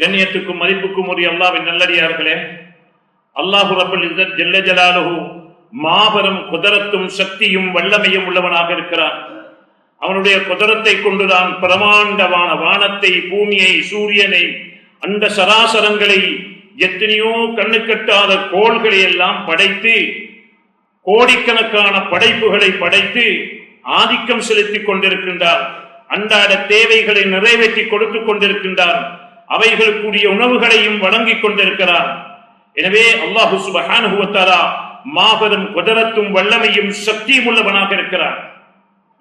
கண்ணியத்துக்கும் மதிப்புக்கும் உரிய அல்லாஹ்வின் நல்லடியார்களே, அல்லாஹு ரப்பல் இஸ்ஸத் ஜல்ல ஜலாலுஹு மாபெரும் குதரத்தும் சக்தியும் வல்லமையும் உள்ளவனாக இருக்கிறான். அவனுடைய குதரத்தை கொண்டுதான் பிரமாண்டமான வானத்தை, பூமியை, சூரியனை, அண்ட சராசரங்களை, எத்தனையோ கண்ணுக்கட்டாத கோள்களை எல்லாம் படைத்து, கோடிக்கணக்கான படைப்புகளை படைத்து ஆதிக்கம் செலுத்திக் கொண்டிருக்கின்றார். அன்றாட தேவைகளை நிறைவேற்றி கொடுத்துக் கொண்டிருக்கின்றார். அவைகளுக்குரிய உணவுகளையும் வழங்கிக் கொண்டிருக்கிறார். எனவே அல்லாஹு சுப்ஹானஹு வ தஆலா மாபெரும் குதரத்தும் வல்லமையும் சக்தியும் உள்ளவனாக இருக்கிறார்.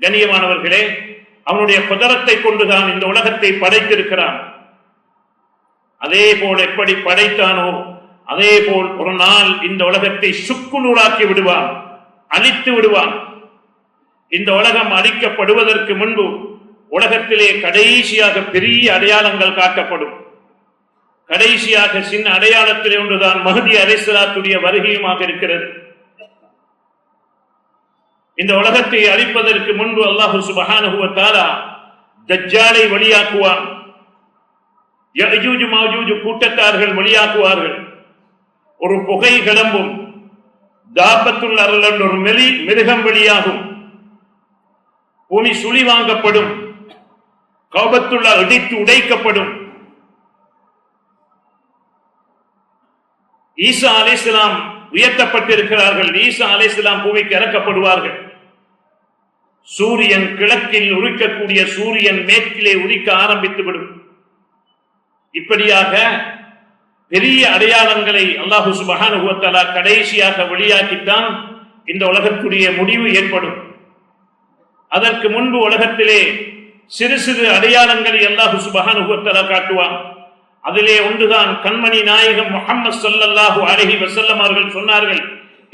கண்ணியமானவர்களே, அவனுடைய குதரத்தை கொண்டுதான் இந்த உலகத்தை படைத்திருக்கிறான். அதே போல் எப்படி படைத்தானோ அதே போல் ஒரு நாள் இந்த உலகத்தை சுக்குநூறாக்கி விடுவான், அழித்து விடுவான். இந்த உலகம் அழிக்கப்படுவதற்கு முன்பு உலகத்திலே கடைசியாக பெரிய அடையாளங்கள் காட்டப்படும். கடைசியாக சின்ன அடையாளத்திலே ஒன்றுதான் மஹ்தி அலைஹிஸ்ஸலாத்துடைய வருகையுமாக இருக்கிறது. இந்த உலகத்தை அழிப்பதற்கு முன்பு அல்லாஹு சுப்ஹானஹு வ தஆலா தஜ்ஜாலை வெளியாக்குவான். யஜூஜ் மஜூஜ் கூட்டத்தார்கள் வெளியாக்குவார்கள். ஒரு புகை கிளம்பும். தாபத்துல் அர்ல் ஒரு மிருகம் வெளியாகும். பூமி சுழி வாங்கப்படும். கௌபத்துல்லா இடித்து உடைக்கப்படும். ஈசா அலைஹிஸ்ஸலாம் உயர்த்தப்பட்டிருக்கிறார்கள். ஈசா அலைஹிஸ்ஸலாம் பூமிக்கு இறக்கப்படுவார்கள். சூரியன் கிழக்கில் உதிக்கக்கூடிய சூரியன் மேற்கிலே உதிக்க ஆரம்பித்துவிடும். இப்படியாக பெரிய அடையாளங்களை அல்லாஹு சுப்ஹானஹு வ தஆலா கடைசியாக வெளியாக்கித்தான் இந்த உலகத்துடைய முடிவு ஏற்படும். அதற்கு முன்பு உலகத்திலே சிறு சிறு அடையாளங்களை அல்லாஹு சுப்ஹானஹு வ தஆலா காட்டுவான். அதிலே ஒன்றுதான் கண்மணி நாயகம் முஹம்மது ஸல்லல்லாஹு அலைஹி வஸல்லம் அவர்கள் சொன்னார்கள்,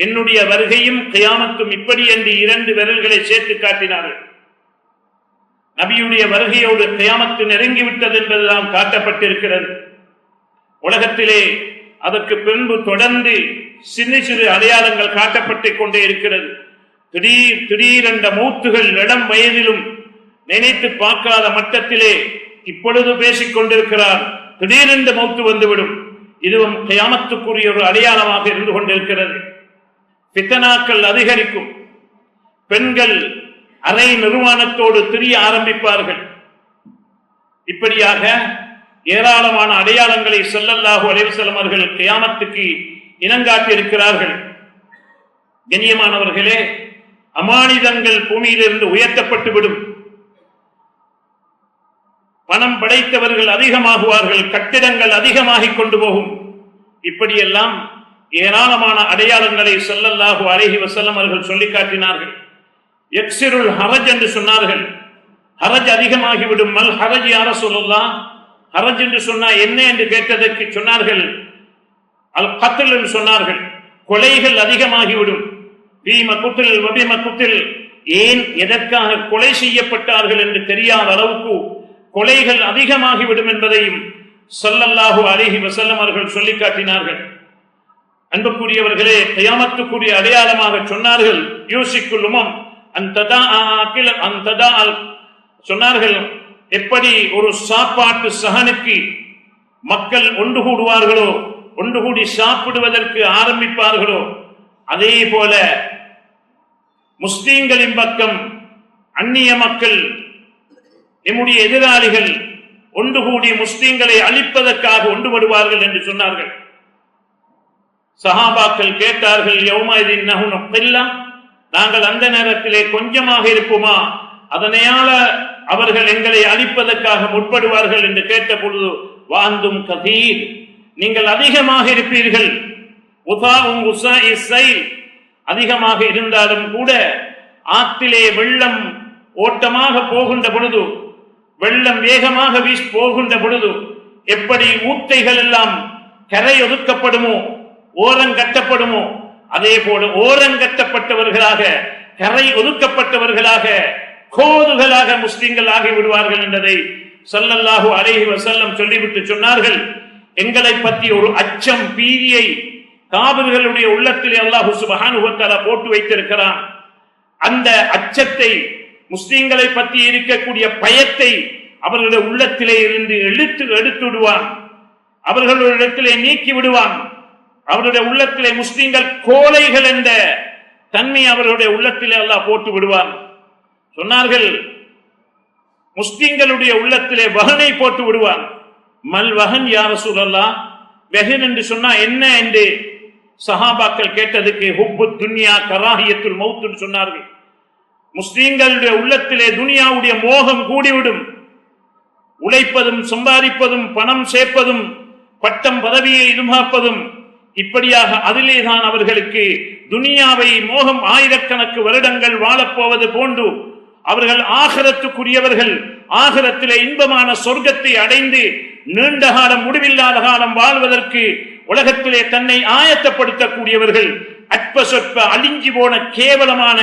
என்னுடைய வருகையும் கியாமத்தும் இப்படி என்று 2 விரல்களை சேர்த்து காட்டினார்கள். நபியுடைய வருகையோடு கியாமத்து நெருங்கிவிட்டது என்பதுதான் காட்டப்பட்டிருக்கிறது. உலகத்திலே அதற்கு பின்பு தொடர்ந்து சிறு சிறு அடையாளங்கள் காட்டப்பட்டுக் கொண்டே இருக்கிறது. திடீரென்ற மௌத்துகள் இளம் வயதிலும் நினைத்து பார்க்காத மட்டத்திலே இப்பொழுது பேசிக் கொண்டிருக்கிறார். திடீரென்று மௌத்து வந்துவிடும். இதுவும் கியாமத்துக்குரிய ஒரு அடையாளமாக இருந்து கொண்டிருக்கிறது. ஃபித்னாக்கள் அதிகரிக்கும். பெண்கள் அரை நிர்வாணத்தோடு திரிய ஆரம்பிப்பார்கள். இப்படியாக ஏராளமான அடையாளங்களை ஸல்லல்லாஹு அலைஹி வஸல்லம் அவர்கள் கியாமத்துக்கு இனங்காட்டி இருக்கிறார்கள். கண்ணியமானவர்களே, அமானிதங்கள் பூமியிலிருந்து உயர்த்தப்பட்டுவிடும். பணம் படைத்தவர்கள் அதிகமாகுவார்கள். கட்டிடங்கள் அதிகமாகிக் கொண்டு போகும். இப்படியெல்லாம் ஏராளமான அடையாளங்களை ஸல்லல்லாஹு அலைஹி வஸல்லம் அவர்கள் சொல்லி காட்டினார்கள். யக்ஸிருல் ஹரஜ் என்று சொன்னார்கள். ஹரஜ் அதிகமாகிவிடும். மல் ஹரஜ் யா ரசூலுல்லாஹ், ஹரஜ் என்று சொன்னா என்ன என்று கேட்டதற்கு சொன்னார்கள் அல் கத்ல் என்று சொன்னார்கள். கொலைகள் அதிகமாகிவிடும். பீம குத்ல் வபிம குத்ல், ஏன் எதற்காக கொலை செய்யப்பட்டார்கள் என்று தெரியாத அளவுக்கு கொலைகள் அதிகமாகிவிடும் என்பதையும் ஸல்லல்லாஹு அலைஹி வஸல்லம் அவர்கள் சொல்லி காட்டினார்கள். அன்புக்குரியவர்களே, கியாமத்துக்குரிய அடையாளமாக சொன்னார்கள் யூசிக்குல் உமம் சொன்னார்கள், எப்படி ஒரு சாப்பாட்டு சஹனுக்கு மக்கள் ஒன்று கூடுவார்களோ, ஒன்று கூடி சாப்பிடுவதற்கு ஆரம்பிப்பார்களோ, அதே போல முஸ்லிம்களின் பக்கம் அந்நிய மக்கள், நம்முடைய எதிராளிகள் ஒன்று கூடி முஸ்லிம்களை அழிப்பதற்காக ஒன்றுபடுவார்கள் என்று சொன்னார்கள். சஹாபாக்கள் கேட்டார்கள், யௌமஇதின் நஹ்னு கில்லா, நாங்கள் அந்த நேரத்திலே கொஞ்சமாக இருப்போமா, அதனையால அவர்கள் எங்களை அழிப்பதற்காக முற்படுவார்கள் என்று கேட்ட பொழுது, வாந்தும் கதீர், நீங்கள் அதிகமாக இருப்பீர்கள். அதிகமாக இருந்தாலும் கூட ஆற்றிலே வெள்ளம் ஓட்டமாக போகின்ற பொழுது, வெள்ளம் வேகமாக போகின்ற பொழுது எப்படி ஊத்தைகள் எல்லாம் கரை ஒதுக்கப்படுமோ, ஓரங்கட்டப்படுமோ, அதே போல ஓரங்கட்டப்பட்டவர்களாக, கரை ஒதுக்கப்பட்டவர்களாக, கோதுகளாக முஸ்லிம்கள் ஆகிவிடுவார்கள் என்பதை ஸல்லல்லாஹு அலைஹி வஸல்லம் சொல்லிவிட்டு சொன்னார்கள், எங்களை பற்றி ஒரு அச்சம், பீதியை காபிர்களுடைய உள்ளத்திலே அல்லாஹ் சுப்ஹானஹு வ தஆலா போட்டு வைத்திருக்கிறான். அந்த அச்சத்தை, முஸ்லிம்களை பற்றி இருக்கக்கூடிய பயத்தை அவர்களுடைய உள்ளத்திலே இருந்து எடுத்து விடுவான். அவர்களிடத்திலே நீக்கி விடுவான். அவருடைய உள்ளத்திலே முஸ்லிம்கள் கோழைகள் என்ற தன்மை அவர்களுடைய உள்ளத்திலே அல்லாஹ் போட்டு விடுவான். சொன்னார்கள், முஸ்லிம்களுடைய உள்ளத்திலே வகனை போட்டு விடுவான். மல் வகன் யா ரசூலல்லாஹ், வகன் என்று சொன்னா என்ன என்று சஹாபாக்கள் கேட்டதுக்கு ஹுப்பு துன்யா கராஹியத்துல் மௌத் என்று சொன்னார்கள். முஸ்லிம்களுடைய உள்ளத்திலே துனியாவுடைய மோகம் கூடிவிடும். உழைப்பதும் சம்பாதிப்பதும் பணம் சேர்ப்பதும் பட்டம் பதவியை எதிர்பார்ப்பதும் இப்படியாக அதிலேதான் அவர்களுக்கு துனியாவை மோகம் ஆயிரக்கணக்கு வருடங்கள் வாழப்போவது போன்று அவர்கள் ஆகிரத்துக்குரியவர்கள், ஆகிரத்திலே இன்பமான சொர்க்கத்தை அடைந்து நீண்ட காலம் முடிவில்லாத காலம் வாழ்வதற்கு உலகத்திலே தன்னை ஆயத்தப்படுத்தக்கூடியவர்கள் அற்ப சொற்ப அழிஞ்சி போன கேவலமான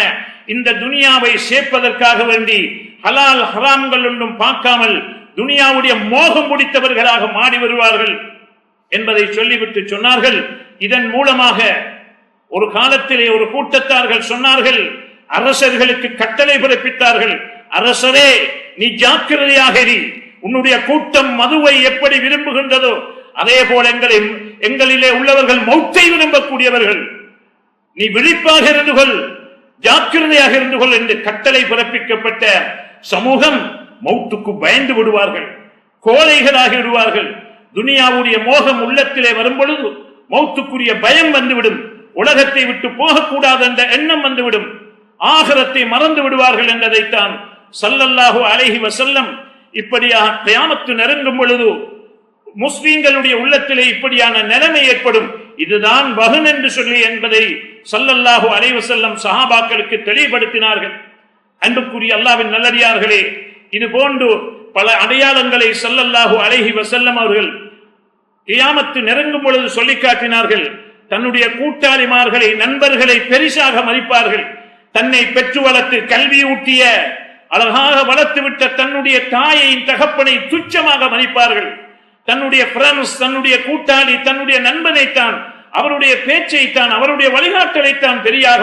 இந்த துனியாவை சேர்ப்பதற்காக வேண்டி ஹலால் ஹராம்கள் ஒன்றும் பார்க்காமல் துனியாவுடைய மோகம் முடித்தவர்களாக மாறி வருவார்கள் என்பதை சொல்லிவிட்டு சொன்னார்கள். இதன் மூலமாக ஒரு காலத்திலே ஒரு கூட்டத்தார்கள் சொன்னார்கள், அரசர்களுக்கு கட்டளை பிறப்பித்தார்கள், அரசரே நீ ஜாக்கிரதையாக இரு, உன்னுடைய கூட்டம் மதுவை எப்படி விரும்புகின்றதோ அதே போல எங்களிலே உள்ளவர்கள் மௌத்தை விரும்பக்கூடியவர்கள், நீ விழிப்பாக இருந்து கொள், ஜாக்கிரதையாக இருந்து கொள் என்று கட்டளை பிறப்பிக்கப்பட்ட சமூகம் மௌத்துக்கு பயந்து விடுவார்கள், கோழைகளாகி விடுவார்கள். துனியாவுடைய மோகம் உள்ளத்திலே வரும் பொழுது மௌத்துக்குரிய பயம் வந்துவிடும், உலகத்தை விட்டு போகக்கூடாது என்ற எண்ணம் வந்துவிடும், ஆகிரத்தை மறந்து விடுவார்கள் என்பதைத்தான் ஸல்லல்லாஹு அலைஹி வஸல்லம் இப்படியாக கியாமத்து நெருங்கும் பொழுது முஸ்லிம்களுடைய உள்ளத்திலே இப்படியான நிலைமை ஏற்படும், இதுதான் வஹன் என்று சொல்லி என்பதை ஸல்லல்லாஹு அலைஹி வஸல்லம் சஹாபாக்களுக்கு தெளிவுபடுத்தினார்கள். அன்புக்குரிய அல்லாஹ்வின் நல்லடியார்களே, இது போன்று பல அடையாளங்களை ஸல்லல்லாஹு அலைஹி வஸல்லம் அவர்கள் கியாமத்து நெருங்கும் பொழுது சொல்லி காட்டினார்கள். தன்னுடைய கூட்டாளிமார்களை, நண்பர்களை பெரிசாக மதிப்பார்கள். தன்னை பெற்று வளர்த்து கல்வி ஊட்டிய, அழகாக வளர்த்துவிட்ட தன்னுடைய தாயை தகப்பனை துச்சமாக மதிப்பார்கள். தன்னுடைய ஃப்ரெண்ட்ஸ், தன்னுடைய கூட்டாளி, தன்னுடைய நண்பனைத்தான், அவருடைய பேச்சைத்தான், அவருடைய வழிகாட்டலைத்தான் பெரியாக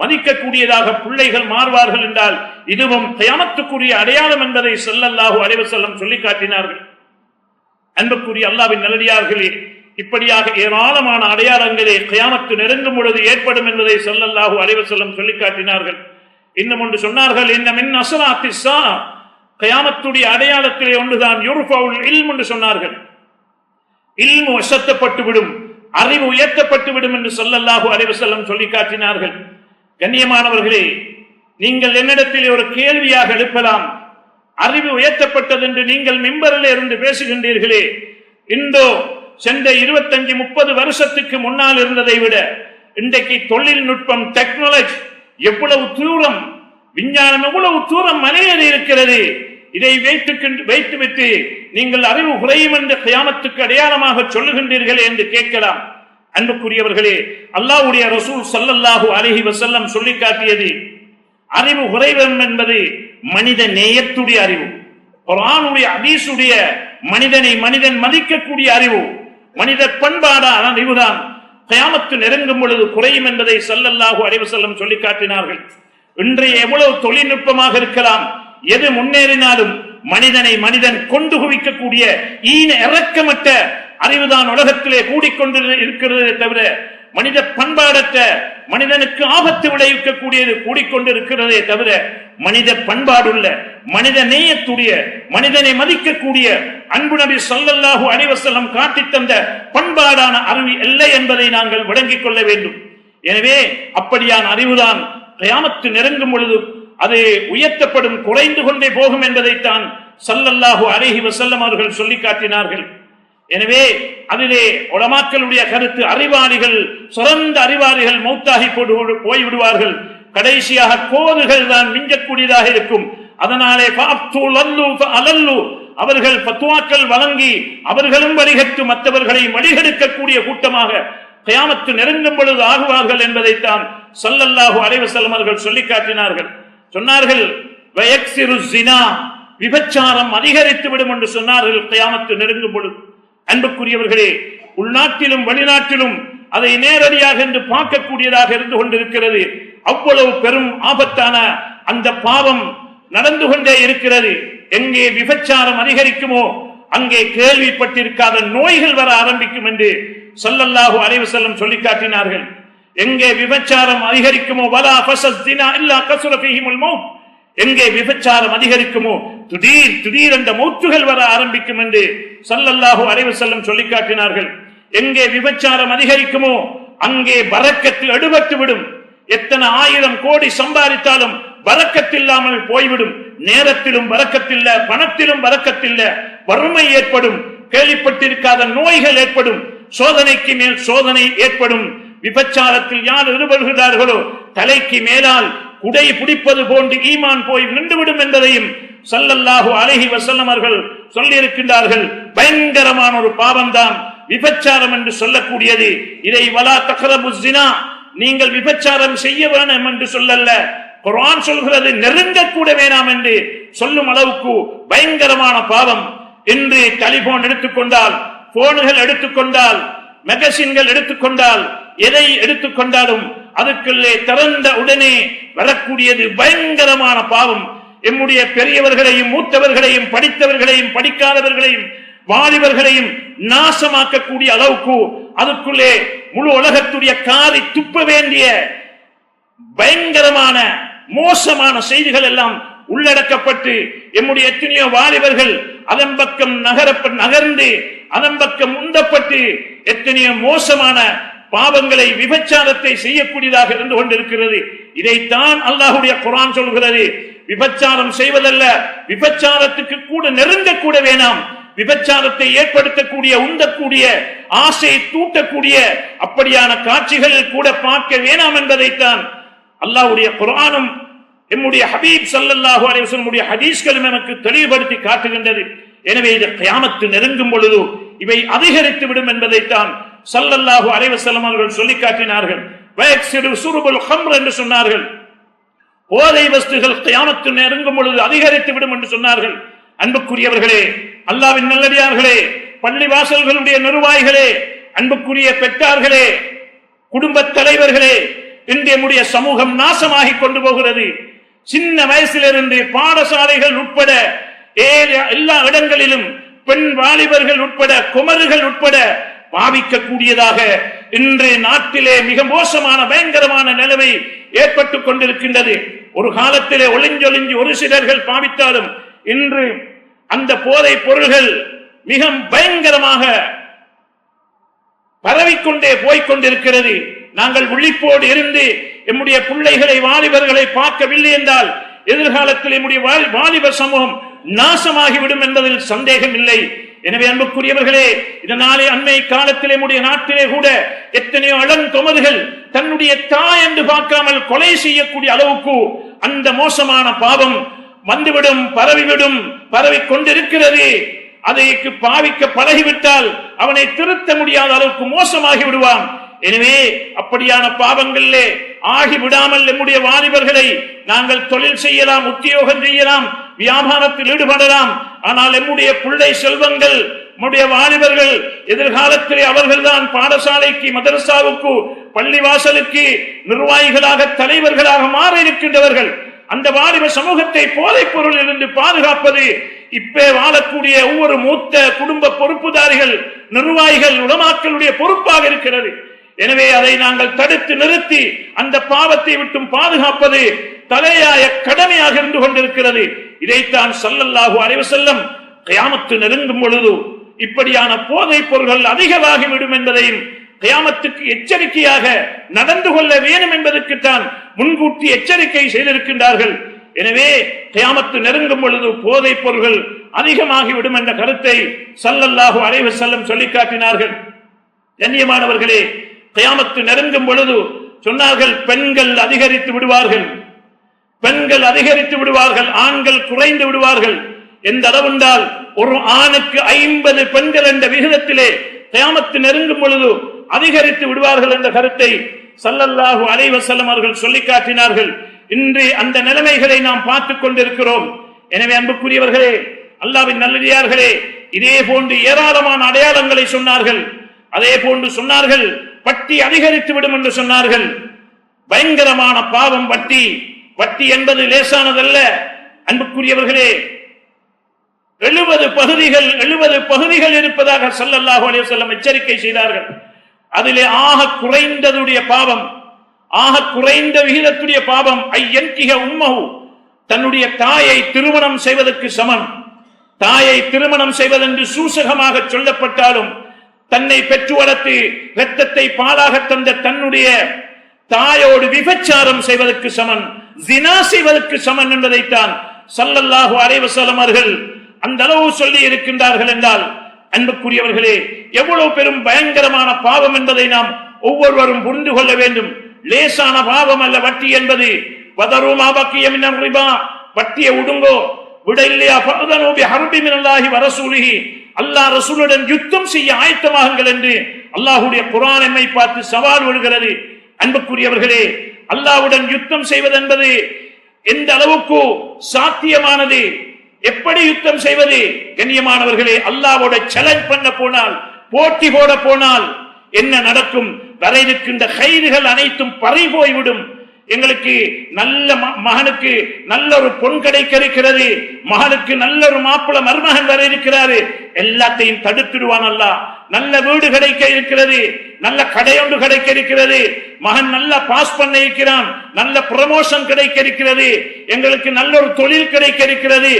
மதிக்கக்கூடியதாக பிள்ளைகள் மாறுவார்கள் என்றால் இதுவும் கியாமத்துக்குரிய அடையாளம் என்பதை ஸல்லல்லாஹு அலைஹி வஸல்லம் சொல்லி காட்டினார்கள். அன்புக்குரிய அல்லாஹ்வின் நல்லடியார்களே, இப்படியாக ஏராளமான அடையாளங்களே கியாமத்து நெருங்கும் பொழுது ஏற்படும் என்பதை ஸல்லல்லாஹு அலைஹி வஸல்லம் சொல்லி காட்டினார்கள். இன்னும் ஒன்று சொன்னார்கள், இன்ன மின் அஸ்ராத்திஸ் ஸா, கியாமத்துடைய அடையாளத்திலே ஒன்றுதான் யுர்ஃபவுல் இல்ம் என்று சொன்னார்கள். இல்மு வசத்தப்பட்டு விடும், அறிவு உயர்த்தப்பட்டு விடும் என்று ஸல்லல்லாஹு அலைஹி வஸல்லம் சொல்லி காட்டினார்கள். கண்ணியமானவர்களே, நீங்கள் என்னிடத்தில் ஒரு கேள்வியாக எழுப்பலாம், அறிவு உயர்த்தப்பட்டது என்று நீங்கள் மிம்பரில் இருந்து பேசுகின்றீர்களே, இந்தோ சென்ற 25-30 வருஷத்துக்கு முன்னால் இருந்ததை விட இன்றைக்கு தொழில்நுட்பம், டெக்னாலஜி எவ்வளவு தூரம், விஞ்ஞானம் எவ்வளவு தூரம் மலையேறி இருக்கிறது, இதை வைத்துவிட்டு நீங்கள் அறிவு குறையும் என்று கியாமத்துக்கு அடையாளமாக சொல்லுகின்றீர்களே என்று கேட்கலாம். அன்புக்குரியவர்களே, அல்லாஹ்வுடைய ரசூல் ஸல்லல்லாஹு அலைஹி வஸல்லம் சொல்லி காட்டியது அறிவு குறைவம் என்பது மனித நேயத்துடைய அறிவு, குர்ஆனுடைய ஹதீஸுடைய மனிதன் மதிக்கக்கூடிய அறிவு, மனித பண்பாடான அறிவுதான் கியாமத்து நெருங்கும் பொழுது குறையும் என்பதை ஸல்லல்லாஹு அலைஹி வஸல்லம் சொல்லி காட்டினார்கள். இன்றைய எவ்வளவு தொழில்நுட்பமாக இருக்கலாம், எது முன்னேறினாலும் மனிதன் கொண்டு குவிக்கக்கூடிய ஈன இறக்கமற்ற அறிவுதான் உலகத்திலே கூடிக்கொண்டு இருக்கிறதே தவிர மனித பண்பாடற்ற, மனிதனுக்கு ஆபத்து விளைவிக்கக்கூடியது கூடிக்கொண்டு இருக்கிறதே தவிர மனித பண்பாடுள்ள, மனித நேயத்துடைய, மனிதனை மதிக்கக்கூடிய அன்பு நபி ஸல்லல்லாஹு அலைஹி வஸல்லம் காட்டித் தந்த பண்பாடான அறிவு இல்லை என்பதை நாங்கள் விளங்கிக் கொள்ள வேண்டும். எனவே அப்படியான அறிவுதான் கியாமத்து நெருங்கும் பொழுது அது உயர்த்தப்படும், குறைந்து கொண்டே போகும் என்பதைத்தான் ஸல்லல்லாஹு அலைஹி வஸல்லம் அவர்கள் சொல்லி காட்டினார்கள். எனவே அதிலே உலமாக்களுடைய கருத்து, அறிவாளிகள், சிறந்த அறிவாளிகள் மௌத்தாகி போய்விடுவார்கள், கடைசியாக கோதுகள் தான் மிஞ்சக்கூடியதாக இருக்கும். அதனாலே அவர்கள் பத்துவாக்கள் வழங்கி அவர்களும் வழிகட்டு மற்றவர்களை வழிகெடுக்கக்கூடிய கூட்டமாக கியாமத்து நெருங்கும் பொழுது ஆகுவார்கள் என்பதைத்தான் ஸல்லல்லாஹு அலைஹி வஸல்லம் அவர்கள் சொல்லி காட்டினார்கள். சொன்னார்கள், வயக்ஸிரு ஸினா, விபச்சாரம் அதிகரித்து விடும் என்று சொன்னார்கள் கியாமத்து நெருங்கும் பொழுது. அன்புக்குரியவர்களே, உள்நாட்டிலும் வெளிநாட்டிலும் அதை நேரடியாக என்று பார்க்கக்கூடியதாக இருந்து கொண்டிருக்கிறது. அவ்வளவு பெரும் ஆபத்தான அந்த பாவம் நடந்து கொண்டே இருக்கிறது. எங்கே விபச்சாரம் அதிகரிக்குமோ அங்கே கேள்விப்பட்டிருக்காத நோய்கள் வர ஆரம்பிக்கும் என்று ஸல்லல்லாஹு அலைஹி வஸல்லம் சொல்லி காட்டினார்கள். எங்கே விபச்சாரம் அதிகரிக்குமோ வலா ஃபஸஸ்தினா இல்லா கஸர ஃபீஹிமுல் மௌத், எங்கே விபச்சாரம் அதிகரிக்குமோ திடீர் என்ற மௌத்துகள் வர ஆரம்பிக்கும் என்று ஸல்லல்லாஹு அலைஹி வஸல்லம் சொல்லி காட்டினார்கள். எங்கே விபச்சாரம் அதிகரிக்குமோ அங்கே பரக்கத்து எடுபட்டு விடும். எத்தனை ஆயிரம் கோடி சம்பாதித்தாலும் பரக்கத்தில்லாமல் போய்விடும். நேரத்திலும் பரக்கத்தில்ல, பணத்திலும் பரக்கத்தில்ல, வறுமை ஏற்படும், கேள்விப்பட்டிருக்காத நோய்கள் ஏற்படும், சோதனைக்கு மேல் சோதனை ஏற்படும். விபச்சாரத்தில் யார் ஈடுபடுகிறார்களோ தலைக்கு மேலால் குடை பிடிப்பது போன்று ஈமான் போய் நின்றுவிடும் என்பதையும் ஸல்லல்லாஹு அலைஹி வஸல்லம் அவர்கள் சொல்லி இருக்கின்றார்கள். பயங்கரமான ஒரு பாவம்தான் விபச்சாரம் என்று சொல்லக்கூடியது. இதை வலா தக்ரபு ஸினா, நீங்கள் விபச்சாரம் செய்ய வேண்டாம் என்று சொல்லல்ல, குர்ஆன் சொல்கிறது நெருங்கக்கூட வேண்டாம் என்று சொல்லும் அளவுக்கு பயங்கரமான பாவம். இன்று டெலிபோன் எடுத்துக்கொண்டால், போன்கள் எடுத்துக்கொண்டால், மேகசின்கள் எடுத்துக்கொண்டால், எதை எடுத்துக்கொண்டாலும் அதுக்குள்ளே திறந்த உடனே வரக்கூடியது பயங்கரமான பாவம். எம்முடைய பெரியவர்களையும் மூத்தவர்களையும் படித்தவர்களையும் படிக்காதவர்களையும் வாலிபர்களையும் நாசமாக்கக்கூடிய அளவுக்கு அதுக்குள்ளே முழு உலகத்துடைய காரி துப்ப வேண்டிய பயங்கரமான மோசமான செய்திகள் எல்லாம் உள்ளடக்கப்பட்டு எம்முடைய எத்தனையோ வாலிபர்கள் அதன் பக்கம் நகர்ந்து அதன் பக்கம் உந்தப்பட்டு எத்தனையோ மோசமான பாவங்களை விபச்சாரத்தை செய்யக்கூடியதாக இருந்து கொண்டிருக்கிறது. இதைத்தான் அல்லாஹ்வுடைய குர்ஆன் சொல்கிறது. விபச்சாரம் செய்வதல்ல, விபச்சாரத்துக்கு கூட நெருங்கக்கூட வேணாம். விபச்சாரத்தை ஏற்படுத்தக்கூடிய, உந்தக்கூடிய, ஆசையை தூட்டக்கூடிய அப்படியான காட்சிகள் கூட பார்க்க வேணாம் என்பதைத்தான் அல்லாஹ்வுடைய குர்ஆனும் எம்முடைய ஹபீப் ஸல்லல்லாஹு அலைஹி வஸல்லம் ஹதீஸ்களும் நமக்கு தெளிவுபடுத்தி காட்டுகின்றது. எனவே இது கியாமத்து நெருங்கும் பொழுது இவை அதிகரித்து விடும் என்பதைத்தான் ஸல்லல்லாஹு அலைஹி வஸல்லம் அவர்கள் சொல்லி காட்டினார்கள். வயக்ஸிரு சுருபுல் ஹம்ர் என்று சொன்னார்கள். போதை வஸ்துகள் கியாமத்து நெருங்கும் பொழுது அதிகரித்து விடும் என்று சொன்னார்கள். அன்புக்குரியவர்களே, அல்லாஹ்வின் நல்லடியார்களே, பள்ளி வாசல்களுடைய நிர்வாகிகளே, அன்புக்குரிய பெற்றார்களே, குடும்ப தலைவர்களே, இன்றைய நம்முடைய சமூகம் நாசமாகி கொண்டு போகிறது. சின்ன வயசிலிருந்து பாடசாலைகள் உட்பட எல்லா இடங்களிலும் பெண் வாலிபர்கள் உட்பட குமர்கள் உட்பட பாவிக்கக்கூடியதாக இன்று நாட்டிலே மிக மோசமான பயங்கரமான நிலைமை ஏற்பட்டுக் கொண்டிருக்கின்றது. ஒரு காலத்திலே ஒளிஞ்சொளிஞ்சு ஒரு சிலர்கள் பாவித்தாலும் இன்று அந்த போதைப் பொருள்கள் மிக பயங்கரமாக பரவிக்கொண்டே போய்கொண்டிருக்கிறது. நாங்கள் விழிப்போடு இருந்து நம்முடைய பிள்ளைகளை வாலிபர்களை பார்க்கவில்லை என்றால் எதிர்காலத்தில் நம்முடைய வாலிப சமூகம் நாசமாகிவிடும் என்பதில் சந்தேகம் இல்லை. எனவே அன்புக்குரியவர்களே, இதனாலே அண்மை காலத்திலே நம்முடைய நாட்டிலே கூட எத்தனையோ இளந்தொமர்கள் தன்னுடைய தாய் என்று பார்க்காமல் கொலை செய்யக்கூடிய அளவுக்கு அந்த மோசமான பாவம் வந்துவிடும், பரவிவிடும், பரவி கொண்டிருக்கிறது. அதைக்கு பாவிக்க பழகிவிட்டால் அவனை திருத்த முடியாத அளவுக்கு மோசமாகி விடுவான். எனவே அப்படியான பாவங்களிலே ஆகிவிடாமல் நம்முடைய வாலிபர்களை நாங்கள் தொழில் செய்யலாம், உத்தியோகம் செய்யலாம், வியாபாரத்தில் ஈடுபடலாம். ஆனால் நம்முடைய பிள்ளை செல்வங்கள், நம்முடைய வாலிபர்கள் எதிர்காலத்திலே அவர்கள்தான் பாடசாலைக்கு, மதரசாவுக்கு, பள்ளிவாசலுக்கு நிர்வாகிகளாக, தலைவர்களாக மாற இருக்கின்றவர்கள். அந்த வாலிப சமூகத்தை போதைப் பொருளில் இருந்து பாதுகாப்பது இப்ப வாழக்கூடிய ஒவ்வொரு மூத்த குடும்ப பொறுப்புதாரிகள், நிர்வாகிகள், உலமாக்களுடைய பொறுப்பாக இருக்கிறது. எனவே அதை நாங்கள் தடுத்து நிறுத்தி அந்த பாவத்தை விட்டும் பாதுகாப்பது தலையாய கடமையாக இருந்து கொண்டிருக்கிறது. இதைத்தான் ஸல்லல்லாஹு அலைஹி வஸல்லம் கியாமத்து நெருங்கும் பொழுது இப்படியான போதைப் பொருள்கள் அதிகமாகிவிடும் என்பதையும் கியாமத்துக்கு எச்சரிக்கையாக நடந்து கொள்ள வேண்டும் என்பதற்குத்தான் முன்கூட்டி எச்சரிக்கை செய்திருக்கின்றார்கள். எனவே கியாமத்து நெருங்கும் பொழுது போதைப் பொருள்கள் அதிகமாகிவிடும் என்ற கருத்தை ஸல்லல்லாஹு அலைஹி வஸல்லம் சொல்லி காட்டினார்கள். கண்ணியமானவர்களே, கியாமத்து நெருங்கும் பொழுது சொன்னார்கள், பெண்கள் அதிகரித்து விடுவார்கள், பெண்கள் அதிகரித்து விடுவார்கள், ஆண்கள் குறைந்து விடுவார்கள். எந்த அளவுண்டால் ஒரு ஆணுக்கு 50 பெண்கள் என்ற விகிதத்திலே கியாமத்து நெருங்கும் பொழுது அதிகரித்து விடுவார்கள் என்ற கருத்தை ஸல்லல்லாஹு அலைஹி வஸல்லம் அவர்கள் சொல்லி காட்டினார்கள். இன்று அந்த நிலைமைகளை நாம் பார்த்துக் கொண்டிருக்கிறோம். எனவே அன்புக்குரியவர்களே, அல்லாஹ்வின் நல்லடியார்களே, இதே போன்று ஏராளமான அடையாளங்களை சொன்னார்கள். அதே போன்று சொன்னார்கள், வட்டி அதிகரித்து விடும் என்று சொன்னார்கள். பயங்கரமான பாவம் வட்டி. வட்டி என்பது லேசானதல்ல அன்புக்குரியவர்களே. 70 பகுதிகள் இருப்பதாக ஸல்லல்லாஹு அலைஹி வஸல்லம் எச்சரிக்கை செய்தார்கள். அதிலே ஆக குறைந்ததுடைய பாவம், ஆக குறைந்த விகிதத்துடைய பாவம் ஐயன்கிஹ உம்மஹு, தன்னுடைய தாயை திருமணம் செய்வதற்கு சமம். தாயை திருமணம் செய்வதென்று சூசகமாக சொல்லப்பட்டாலும் தன்னை பெற்று வளர்த்து இரத்தத்தை பாலாக தந்த தன்னுடைய தாயோடு விபச்சாரம் செய்வதற்கு சமன், ஜினா செய்வதற்கு சமன் என்பதைத்தான் ஸல்லல்லாஹு அலைஹி வஸல்லம் அவர்கள் அந்த அளவு சொல்லி இருக்கின்றார்கள் என்றால், அன்புக்குரியவர்களே, எவ்வளவு பெரும் பயங்கரமான பாவம் என்பதை நாம் ஒவ்வொருவரும் புரிந்து கொள்ள வேண்டும். லேசான பாவம் அல்ல வட்டி என்பது. வதருமா பக்கிய மினர் ரிபா, வட்டியை உடுங்கோ, விட இல்லையா ஃபஅதனு பிஹர்பி மினல்லாஹி வ ரசூலிஹி, அல்லாஹ் ரசூலுடன் யுத்தம் செய்ய ஆயத்தமாகுங்கள் என்று அல்லாஹ்வுடைய குர்ஆன் எம்மை பார்த்து சவால் விடுகிறது. அன்புக்குரியவர்களே, அல்லாஹ்வுடன் யுத்தம் செய்வது என்பது எந்த அளவுக்கு சாத்தியமானது, எப்படி யுத்தம் செய்வது? கண்ணியமானவர்களே, அல்லாஹ்வோட சேலஞ்ச் பண்ண போனால், போட்டி போட போனால் என்ன நடக்கும்? வர இருக்கின்ற கைதுகள் அனைத்தும் பறி போய்விடும். எங்களுக்கு நல்ல மகனுக்கு நல்ல ஒரு பொன் கிடைக்க இருக்கிறது, மகனுக்கு நல்ல ஒரு மாப்பிள மருமகன் வர இருக்கிறாரு, எல்லாத்தையும் தடுத்துடுவான் அல்லாஹ். நல்ல வீடு கிடைக்க இருக்கிறது, நல்ல கடையொன்று கிடைக்க இருக்கிறது, மகன் நல்லா பாஸ் பண்ண இருக்கிறான், நல்ல ப்ரமோஷன் கிடைக்க இருக்கிறது, எங்களுக்கு நல்ல ஒரு தொழில் கிடைக்க இருக்கிறது,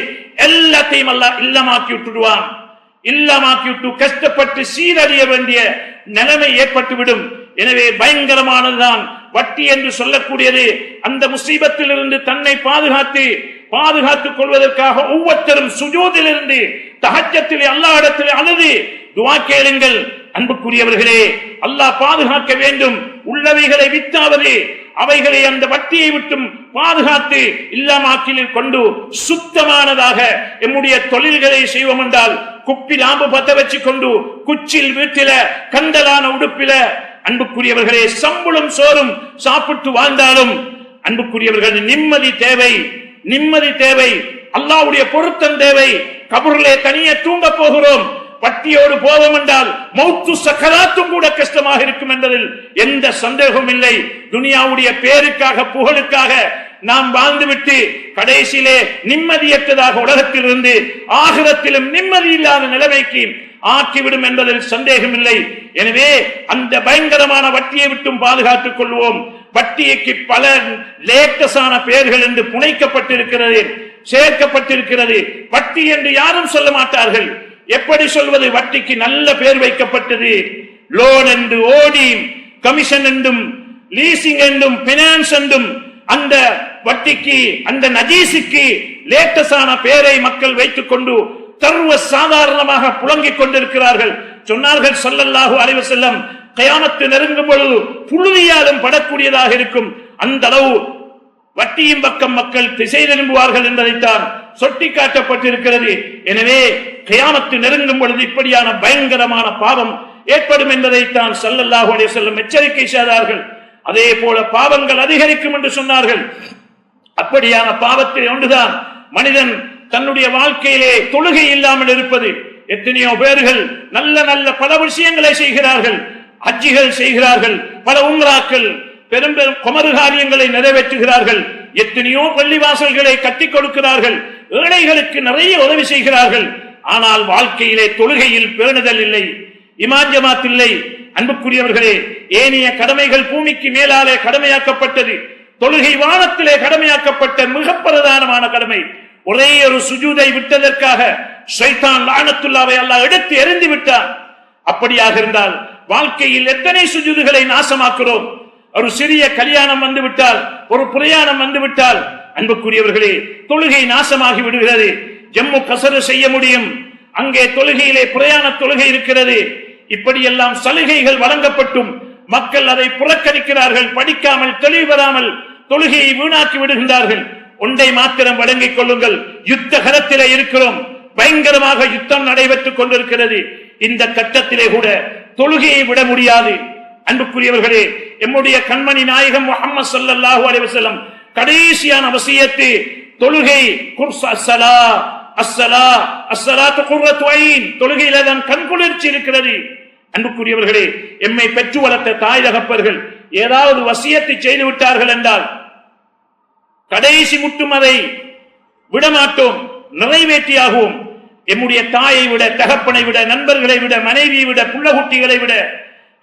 எல்லாத்தையும் அல்லாஹ் இல்லமாக்கி விட்டுடுவான். இல்லமாக்கி விட்டு கஷ்டப்பட்டு சீரழிய வேண்டிய நிலைமை ஏற்பட்டுவிடும். எனவே பயங்கரமானதுதான் வட்டி என்று சொல்லக்கூடியது. அந்த முசீபத்தில் இருந்து தன்னை பாதுகாத்துக் கொள்வதற்காக ஒவ்வொருத்தரும் சுஜூதிலிருந்து தஹஜ்ஜத்திலே அல்லாஹ்விடத்திலே அழுது துஆ கேளுங்கள். அன்புக்குரியவர்களே, அல்லாஹ் பாதுகாக்க வேண்டும். உள்ளவைகளை வித்தாவது அவைகளை அந்த வட்டியை விட்டும் பாதுகாத்து இல்லாமாக்கில் கொண்டு சுத்தமானதாக எம்முடைய தொழில்களை செய்வோம் என்றால், குப்பி லாம்பு பத்த வச்சு கொண்டு குச்சில் வீட்டில கண்டலான உடுப்பில, அன்புக்குரியவர்களே, சம்பளம் சோறும் சாப்பிட்டு வாழ்ந்தாலும் அன்புக்குரியவர்கள் நிம்மதி தேவை, அல்லாஹ்வுடைய பொருத்தம் தேவை. கபூரிலே தனியே தூங்க போகிறோம், பட்டியோடு போவோம் என்றால் மௌத்து சக்கராத்தும் கூட கஷ்டமாக இருக்கும் என்பதில் எந்த சந்தேகமும் இல்லை. துனியாவுடைய பேருக்காக புகழுக்காக நாம் வாழ்ந்துவிட்டு கடைசியிலே நிம்மதியற்றதாக உலகத்தில் இருந்து ஆகிரத்திலும் நிம்மதி இல்லாத நிலைமைக்கு ஆக்கிவிடும் என்பதில் சந்தேகம் இல்லை. எனவே அந்த பயங்கரமான வட்டியை விட்டும் பாதுகாத்துக் கொள்வோம். வட்டிக்கு பல லேட்டஸான பெயர்கள் என்று புனைக்கப்பட்டிருக்கிறது, சேர்க்கப்பட்டிருக்கிறது. வட்டி என்று யாரும் சொல்ல மாட்டார்கள். எப்படி சொல்வது? வட்டிக்கு நல்ல பெயர் வைக்கப்பட்டது. லோன் என்று, ஓடி, கமிஷன் என்றும், லீசிங் என்றும், பினான்ஸ் என்றும், அந்த வட்டிக்கு, அந்த நஜீசுக்கு லேட்டஸான பெயரை மக்கள் வைத்துக் கொண்டு சர்வ சாதாரணமாக புழங்கிக் கொண்டிருக்கிறார்கள். சொன்னார்கள் ஸல்லல்லாஹு அலைஹி வஸல்லம், கியாமத்து நெருங்கும் பொழுது புழுதியாலும் படக்கூடியதாக இருக்கும். அந்த அளவு வட்டியின் பக்கம் மக்கள் திசை திரும்புவார்கள் என்பதைத்தான் சொட்டி காட்டப்பட்டிருக்கிறது. எனவே கியாமத்து நெருங்கும் பொழுது இப்படியான பயங்கரமான பாவம் ஏற்படும் என்பதைத்தான் ஸல்லல்லாஹு அலைஹி வஸல்லம் எச்சரிக்கை செய்தார்கள். அதே போல பாவங்கள் அதிகரிக்கும் என்று சொன்னார்கள். அப்படியான பாவத்தில் ஒன்றுதான் மனிதன் தன்னுடைய வாழ்க்கையிலே தொழுகை இல்லாமல் இருப்பது. எத்தனையோ பேர்கள் நல்ல நல்ல பல விஷயங்களை செய்கிறார்கள், ஹஜ்ஜிகள் செய்கிறார்கள், பல உம்ராக்கள், பெரும் பெரும் குமரு காரியங்களை நிறைவேற்றுகிறார்கள், எத்தனையோ பள்ளிவாசல்களை கட்டி கொடுக்கிறார்கள், ஏழைகளுக்கு நிறைய உதவி செய்கிறார்கள். ஆனால் வாழ்க்கையிலே தொழுகையில் பேணுதல் இல்லை, இமாம் ஜமாத் இல்லை. அன்புக்குரியவர்களே, ஏனைய கடமைகள் பூமிக்கு மேலாலே கடமையாக்கப்பட்டது, தொழுகை வானத்திலே கடமையாக்கப்பட்ட மிக பிரதானமான கடமை. ஒரே ஒரு சுஜூதை விட்டதற்காக ஷைத்தான் லானத்துல்லாவை அல்லாஹ் எடுத்து எறிந்து விட்டான். அப்படியாக இருந்தால் வாழ்க்கையில் எத்தனை சுஜூதுகளை நாசமாக்குறோம். ஒரு சிறிய கல்யாணம் வந்துவிட்டால், ஒரு பிரயாணம் வந்துவிட்டால், அன்புக்குரியவர்களே, தொழுகை நாசமாகி விடுகிறது. ஜம்மு கசரு செய்ய முடியும், அங்கே தொழுகையிலே பிரயாண தொழுகை இருக்கிறது. இப்படியெல்லாம் சலுகைகள் வழங்கப்பட்டும் மக்கள் அதை புறக்கணிக்கிறார்கள். படிக்காமல் தெளிவு பெறாமல் தொழுகையை வீணாக்கி விடுகின்றார்கள். ஒன்றை மாத்திரம் வழங்கிக் கொள்ளுங்கள், யுத்த களத்திலே இருக்கிறோம், பயங்கரமாக யுத்தம் நடைபெற்றுக் கொண்டிருக்கிறது. இந்த கட்டத்திலே கூட தொழுகையை விட முடியாது. அன்புக்குரியவர்களே, எம்முடைய கண்மணி நாயகம் முஹம்மது ஸல்லல்லாஹு அலைஹி வஸல்லம் கடைசியான வசியத்து தொழுகை. தொழுகையில தான் கண்குளிர்ச்சி இருக்கிறது. அன்புக்குரியவர்களே, எம்மை பெற்று வளர்த்த தாய் தகப்பர்கள் ஏதாவது வசியத்தை செய்து விட்டார்கள் என்றால் கடைசி முட்டும் அதை விடமாட்டோம், நிறைவேற்றியாகவும். எம்முடைய தாயை விட, தகப்பனை விட, நண்பர்களை விட, மனைவியை விட, புள்ளகுட்டிகளை விட,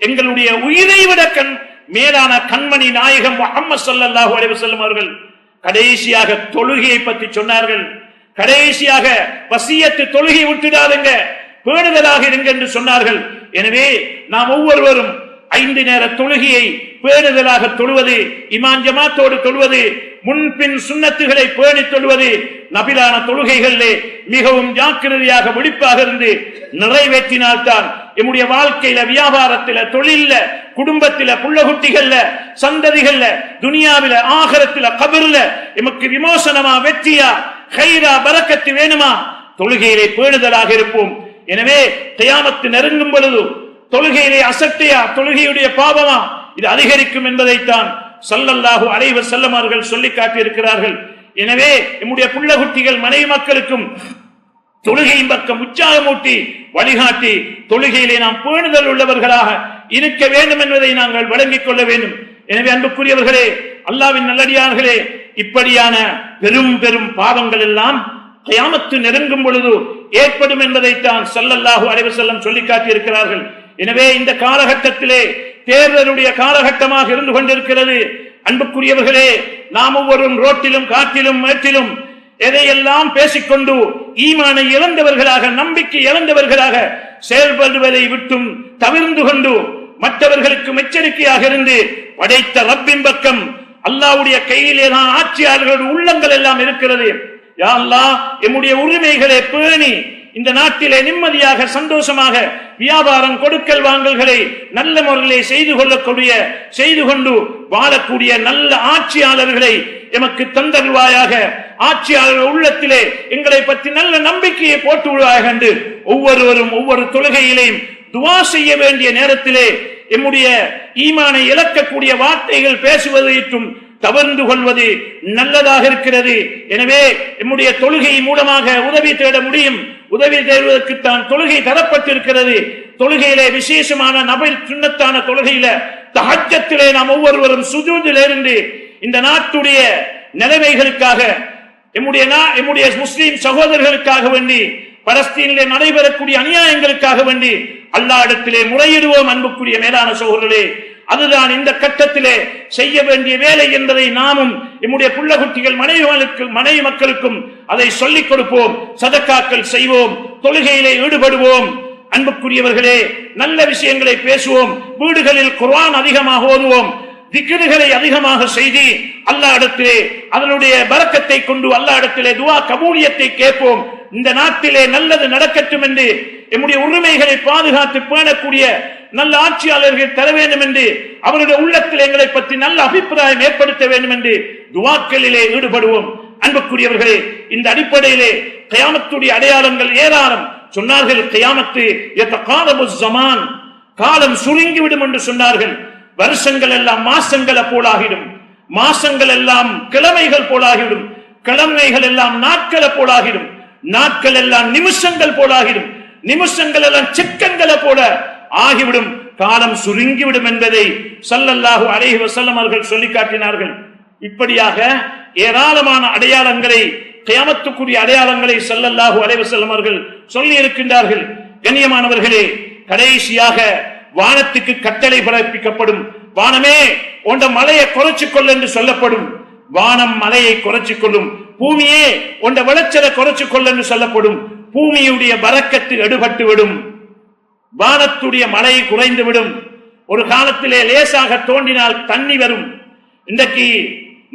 எங்களுடைய உயிரை விட மேலான கண்மணி நாயகம் முஹம்மது ஸல்லல்லாஹு அலைஹி வஸல்லம் அவர்கள் கடைசியாக தொழுகையை பற்றி சொன்னார்கள். கடைசியாக வசியத்து, தொழுகை விட்டுடாதுங்க, பேணுதலாக இருங்க என்று சொன்னார்கள். எனவே நாம் ஒவ்வொருவரும் 5 நேர தொழுகையை பேணுதலாக தொழுவது, இமாம் ஜமாத்தோடு தொழுவது, முன்பின் சுன்னத்துகளை பேணி தொழுவது, நபிலான தொழுகைகளிலே மிகவும் ஜாக்கிரதையாக விழிப்பாக இருந்து நிறைவேற்றினால்தான் நம்முடைய வாழ்க்கையில, வியாபாரத்தில, தொழில, குடும்பத்தில, புள்ளகுட்டிகள்ல, சந்ததிகள்ல, துனியாவில, ஆகிரத்தில, கபர்ல எமக்கு விமோசனமா, வெற்றியா, கைரா, பரக்கத்து வேணுமா? தொழுகையிலே பேணுதலாக இருப்போம். எனவே கியாமத்து நெருங்கும் பொழுது தொழுகையிலே அசட்டையா, தொழுகையுடைய பாவமா இது அதிகரிக்கும் என்பதைத்தான் ஸல்லல்லாஹு அலைஹி வஸல்லம் அவர்கள் சொல்லி காட்டியிருக்கிறார்கள். எனவே நம்முடைய புள்ளகுட்டிகள், மனைவி மக்களுக்கும் தொழுகையின் பக்கம் உற்சாகமூட்டி வழிகாட்டி தொழுகையிலே நாம் பேணுதல் உள்ளவர்களாக இருக்க வேண்டும் என்பதை நாங்கள் வழங்கிக் கொள்ள வேண்டும். எனவே அன்புக்குரியவர்களே, அல்லாஹ்வின் நல்லடியார்களே, இப்படியான பெரும் பெரும் பாவங்கள் எல்லாம் கியாமத்து நெருங்கும் பொழுது ஏற்படும் என்பதைத்தான் ஸல்லல்லாஹு அலைஹி வஸல்லம் சொல்லி காட்டியிருக்கிறார்கள். எனவே இந்த காலகட்டத்திலே தேர்தலுடைய காலகட்டமாக இருந்து கொண்டிருக்கிறது. அன்புக்குரியவர்களே, நாம் ஒவ்வொரு ரோட்டிலும், காட்டிலும், மேட்டிலும் எதையெல்லாம் பேசிக்கொண்டு ஈமானை இழந்தவர்களாக, நம்பிக்கை இழந்தவர்களாக செயல்படுவதை விட்டும் தவிர்ந்து கொண்டு மற்றவர்களுக்கு எச்சரிக்கையாக இருந்து படைத்த ரப்பின் பக்கம், அல்லாஹ்வுடைய கையிலே தான் ஆட்சியாளர்களுடைய உள்ளங்கள் எல்லாம் இருக்கிறது. யா அல்லாஹ், எம்முடைய உரிமைகளை பேணி இந்த நாட்டிலே நிம்மதியாக, சந்தோஷமாக வியாபாரம், கொடுக்கல் வாங்கல்களை நல்ல முறையிலே செய்து கொண்டு வாழக்கூடிய நல்ல ஆட்சியாளர்களை எமக்கு தந்தருவாயாக. ஆட்சியாளர் உள்ளத்திலே எங்களை பற்றி நல்ல நம்பிக்கையை போட்டு விடுவாயாக என்று ஒவ்வொருவரும் ஒவ்வொரு தொழுகையிலேயும் துஆ செய்ய வேண்டிய நேரத்திலே எம்முடைய ஈமானை இழக்கக்கூடிய வார்த்தைகள் பேசுவதையும் தவிர்த்து கொள்வது நல்லதாக இருக்கிறது. எனவே நம்முடைய தொழுகை மூலமாக உதவி தேட முடியும். உதவி தேடுவதற்குத்தான் தொழுகை தரப்பட்டிருக்கிறது. தொழுகையிலே விசேஷமான நபில் சுன்னத்தான தொழுகையில தஹஜ்ஜத்திலே நாம் ஒவ்வொருவரும் சுஜூதில் இருந்து இந்த நாட்டுடைய நிலைமைகளுக்காக, நம்முடைய முஸ்லிம் சகோதரர்களுக்காக வேண்டி, பலஸ்தீனிலே நடைபெறக்கூடிய அநியாயங்களுக்காக வேண்டி அல்லாஹ்விடத்திலே முறையிடுவோம். அன்புக்குரிய மேலான சகோதரர்களே, அதுதான் இந்த கட்டத்திலே செய்ய வேண்டிய வேலை என்பதை நாமும் நம்முடைய புள்ளகுட்டிகள், மனைவி மக்களுக்கும் அதை சொல்லிக் கொடுப்போம். சதக்காக்கள் செய்வோம், தொழுகையிலே ஈடுபடுவோம். அன்புக்குரியவர்களே, நல்ல விஷயங்களை பேசுவோம். வீடுகளில் குர்ஆன் அதிகமாக ஓதுவோம். திக்ருகளை அதிகமாக செய்து அல்லாஹ்விடத்திலே அதனுடைய பரக்கத்தை கொண்டு அல்லாஹ்விடத்திலே துஆ கபூலியத்தை கேட்போம். இந்த நாட்டிலே நல்லது நடக்கட்டும் என்று, நம்முடைய உரிமைகளை பாதுகாத்து பேணக்கூடிய நல்ல ஆட்சியாளர்கள் தர வேண்டும் என்று, அவருடைய உள்ளத்தில் எங்களை பற்றி நல்ல அபிப்பிராயம் ஏற்படுத்த வேண்டும் என்று துஆக்களிலே ஈடுபடுவோம். அன்புக்குரியவர்களே, இந்த அடிப்படையிலே கியாமத்துடைய அடையாளங்கள் ஏராளம். சொன்னார்கள், கியாமத்து யதகாரபு ஸமான், காலம் சுருங்கிவிடும் என்று சொன்னார்கள். வருஷங்கள் எல்லாம் மாசங்களை போலாகிடும், மாசங்கள் எல்லாம் கிழமைகள் போலாகிடும், கிழமைகள் எல்லாம் நாட்களை போலாகிடும், நாட்கள் எல்லாம் நிமிஷங்கள் போலாகிடும், நிமிஷங்கள் எல்லாம் செக்கங்களை போல ஆகிவிடும். காலம் சுருங்கிவிடும் என்பதை ஸல்லல்லாஹு அலைஹி வஸல்லம் அவர்கள் சொல்லி காட்டினார்கள். இப்படியாக ஏராளமான அடையாளங்களை, கியாமத்துக்குரிய அடையாளங்களை ஸல்லல்லாஹு அலைஹி வஸல்லம் அவர்கள் சொல்லி இருக்கின்றார்கள். கண்ணியமானவர்களே, கடைசியாக வானத்துக்கு கட்டளை பிறப்பிக்கப்படும். வானமே உண்ட மலையை குறைச்சிக் கொள் என்று சொல்லப்படும். வானம் மலையை குறைச்சிக் கொள்ளும். பூமியே உண்ட விளைச்சலை குறைச்சிக் கொள் என்று சொல்லப்படும். பூமியுடைய பரக்கத்து எடுபட்டு விடும். வானத்துடைய மழை குறைந்து விடும். ஒரு காலத்திலே லேசாக தோண்டினால் தண்ணி வரும். இன்றைக்கு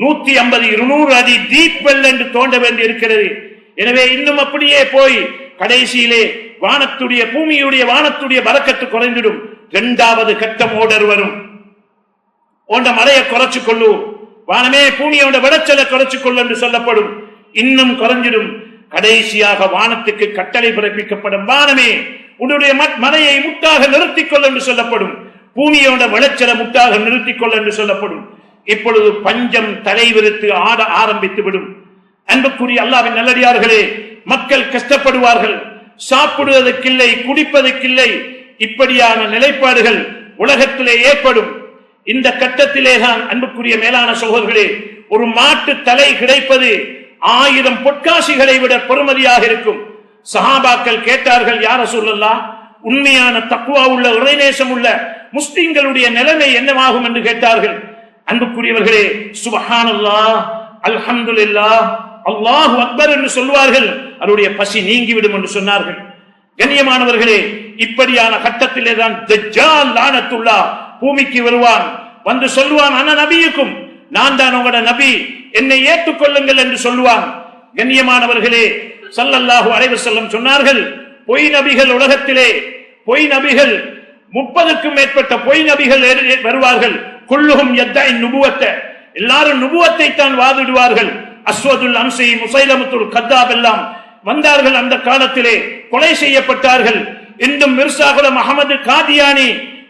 150-200 அடி டீப் வெல் என்று தோண்ட வேண்டி இருக்கிறது. எனவே இன்னும் அப்படியே போய் கடைசியிலே வானத்துடைய பரக்கத்து குறைந்துடும். 2வது கட்டம் ஓடர் வரும். ஓண்ட மழையை குறைச்சு கொள்ளு, வானமே பூமியோட விளைச்சலை குறைச்சு கொள்ளு என்று சொல்லப்படும். இன்னும் குறைஞ்சிடும். கடைசியாக வானத்துக்கு கட்டளை பிறப்பிக்கப்படும். வானமே உன்னுடைய மலையை முட்டாக நிறுத்திக் கொள் என்று சொல்லப்படும். பூமியோட விளைச்சலை முட்டாக நிறுத்திக் கொள் என்று சொல்லப்படும். இப்பொழுது பஞ்சம் தலைவிரித்து ஆட ஆரம்பித்து விடும். அன்புக்குரிய அல்லாஹ்வின் நல்லடியார்களே, மக்கள் கஷ்டப்படுவார்கள். சாப்பிடுவதற்கில்லை, குடிப்பதற்கில்லை. இப்படியான நிலைப்பாடுகள் உலகத்திலே ஏற்படும். இந்த கட்டத்திலே தான் அன்புக்குரிய மேலான சகோதரர்களே, ஒரு மாட்டு தலை கிடைப்பது 1000 பொற்காசிகளை விட பெறுமதியாக இருக்கும். சஹாபாக்கள் கேட்டார்கள், யா ரசூலல்லாஹ், உண்மையான தக்வா உள்ள இறைநேசம் உள்ள முஸ்லிம்களுடைய நிலைமை என்னவாகும் என்று கேட்டார்கள். அன்புக்குரியவர்களே, சுப்ஹானல்லாஹ், அல்ஹம்துலில்லாஹ், அல்லாஹு அக்பர் என்று சொல்வார்கள், அவருடைய பசி நீங்கிவிடும் என்று சொன்னார்கள். கண்ணியமானவர்களே, இப்படியான கட்டத்திலே தான் தஜ்ஜால் லானத்துல்லாஹ் பூமிக்கு வருவான். வந்து சொல்லுவான், அன நபியுக்கும், நான் தான் உங்களோட நபி, என்னை ஏற்றுக்கொள்ளுங்கள் என்று சொல்லுவான். கண்ணியமானவர்களே, ஸல்லல்லாஹு அலைஹி வஸல்லம் சொன்னார்கள், பொய் நபிகள் உலகத்திலே, பொய் நபிகள் 30க்கும் மேற்பட்ட பொய் நபிகள் வருவார்கள். குல்லுஹும் யத்தஇ நுபுவத்த, எல்லாரும் நுபுவத்தை தான் வாதிடுவார்கள். அஸ்வதுல் அம்சி, முசைலமத்துல் கத்தாப் எல்லாம் வந்தார்கள். அந்த காலத்திலே கொலை செய்யப்பட்டார்கள். இன்னும் மிர்சா குலாம் அஹமது காதியானி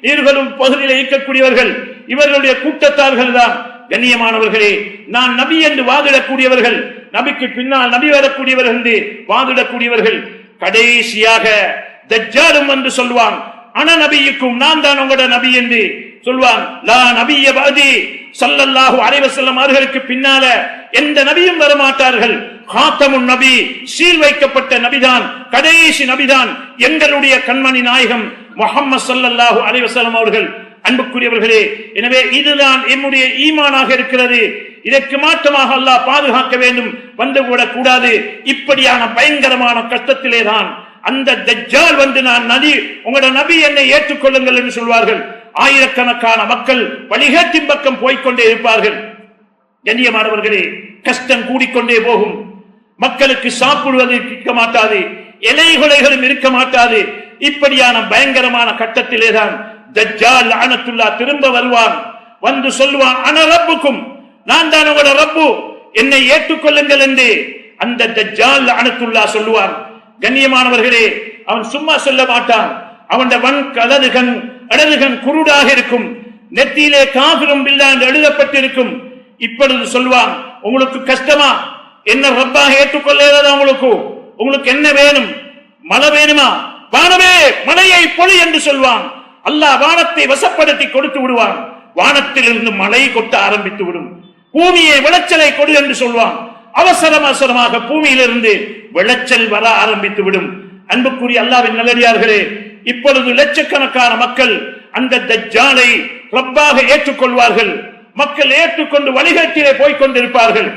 இவர்களும் பகுதியில் இருக்கக்கூடியவர்கள், இவர்களுடைய கூட்டத்தார்கள் தான். கண்ணியமானவர்களே, நான் நபி என்று வாதிடக்கூடியவர்கள், நபிக்கு பின்னால் நபி வரக்கூடியவர்கள் என்று வாதிடக்கூடியவர்கள். கடைசியாக தஜ்ஜாலும் வந்து சொல்வான், அன நபியுக்கும், நான் தான் உங்களோட நபி என்று சொல்வான். லா நபிய பஅதி, ஸல்லல்லாஹு அலைஹி வஸல்லம் அவர்களுக்கு பின்னால எந்த நபியும் வரமாட்டார்கள். காத்தமுன் நபி, சீல் வைக்கப்பட்ட நபிதான், கடைசி நபிதான் எங்களுடைய கண்மணி நாயகம் முஹம்மது ஸல்லல்லாஹு அலைஹி வஸல்லம் அவர்கள். அன்புக்குரியவர்களே, எனவே இதுதான் என்னுடைய ஈமானாக இருக்கிறது. இதற்கு மாற்றமாக அல்லாஹ் பாதுகாக்க வேண்டும், வந்துவிடக் கூடாது. இப்படியான பயங்கரமான கஷ்டத்திலே தான் அந்த தஜ்ஜால் வந்து, நான் நபி, உங்களோட நபி, என்னை ஏற்றுக்கொள்ளுங்கள் என்று சொல்வார்கள். ஆயிரக்கணக்கான மக்கள் வழிகாட்டின் பக்கம் போய்கொண்டே இருப்பார்கள். கண்ணியமானவர்களே, கஷ்டம் கூடிக்கொண்டே போகும். மக்களுக்கு சாப்பிடுவது இருக்க மாட்டாது, இலை கொலைகளும் இருக்க மாட்டாது. இப்படியான பயங்கரமான கட்டத்திலே தான் தஜ்ஜால் லானத்துல்லாஹ் திரும்ப வருவான். வந்து சொல்லுவான், அன ரப்புக்கும், நான் தான் உங்களோட ரப்பு, என்னை ஏற்றுக்கொள்ளுங்கள் என்று அந்த தஜ்ஜால் லானத்துல்லாஹ் சொல்லுவான். கண்ணியமானவர்களே, அவன் சும்மா சொல்ல மாட்டான். அவன் இடது கண் குருடாக இருக்கும், நெத்தியிலே காஃபிரும் பில்லாஹ் என்று எழுதப்பட்டிருக்கும். இப்பொழுது சொல்வான், உங்களுக்கு கஷ்டமா, என்ன ரப்பாக ஏற்றுக்கொள்ளேதா, உங்களுக்கு என்ன வேணும், மழை வேணுமா, வானமே மழையை பொழி என்று சொல்வான். அல்லாஹ் வானத்தை வசப்படுத்தி கொடுத்து விடுவான். வானத்திலிருந்து மழை கொட்ட ஆரம்பித்து விடும். பூமியை விளைச்சலை கொடு என்று சொல்வான். அவசரமாக பூமியிலிருந்து விளைச்சல் வர ஆரம்பித்து விடும். அன்புக்குரிய அல்லாஹ்வின் நல்லடியார்களே, இப்பொழுது லட்சக்கணக்கான மக்கள் அந்த தஜ்ஜாலை ரப்பாக ஏற்றுக்கொள்வார்கள். மக்கள் ஏற்றுக்கொண்டு வழிகாட்டிலே போய்கொண்டிருப்பார்கள்.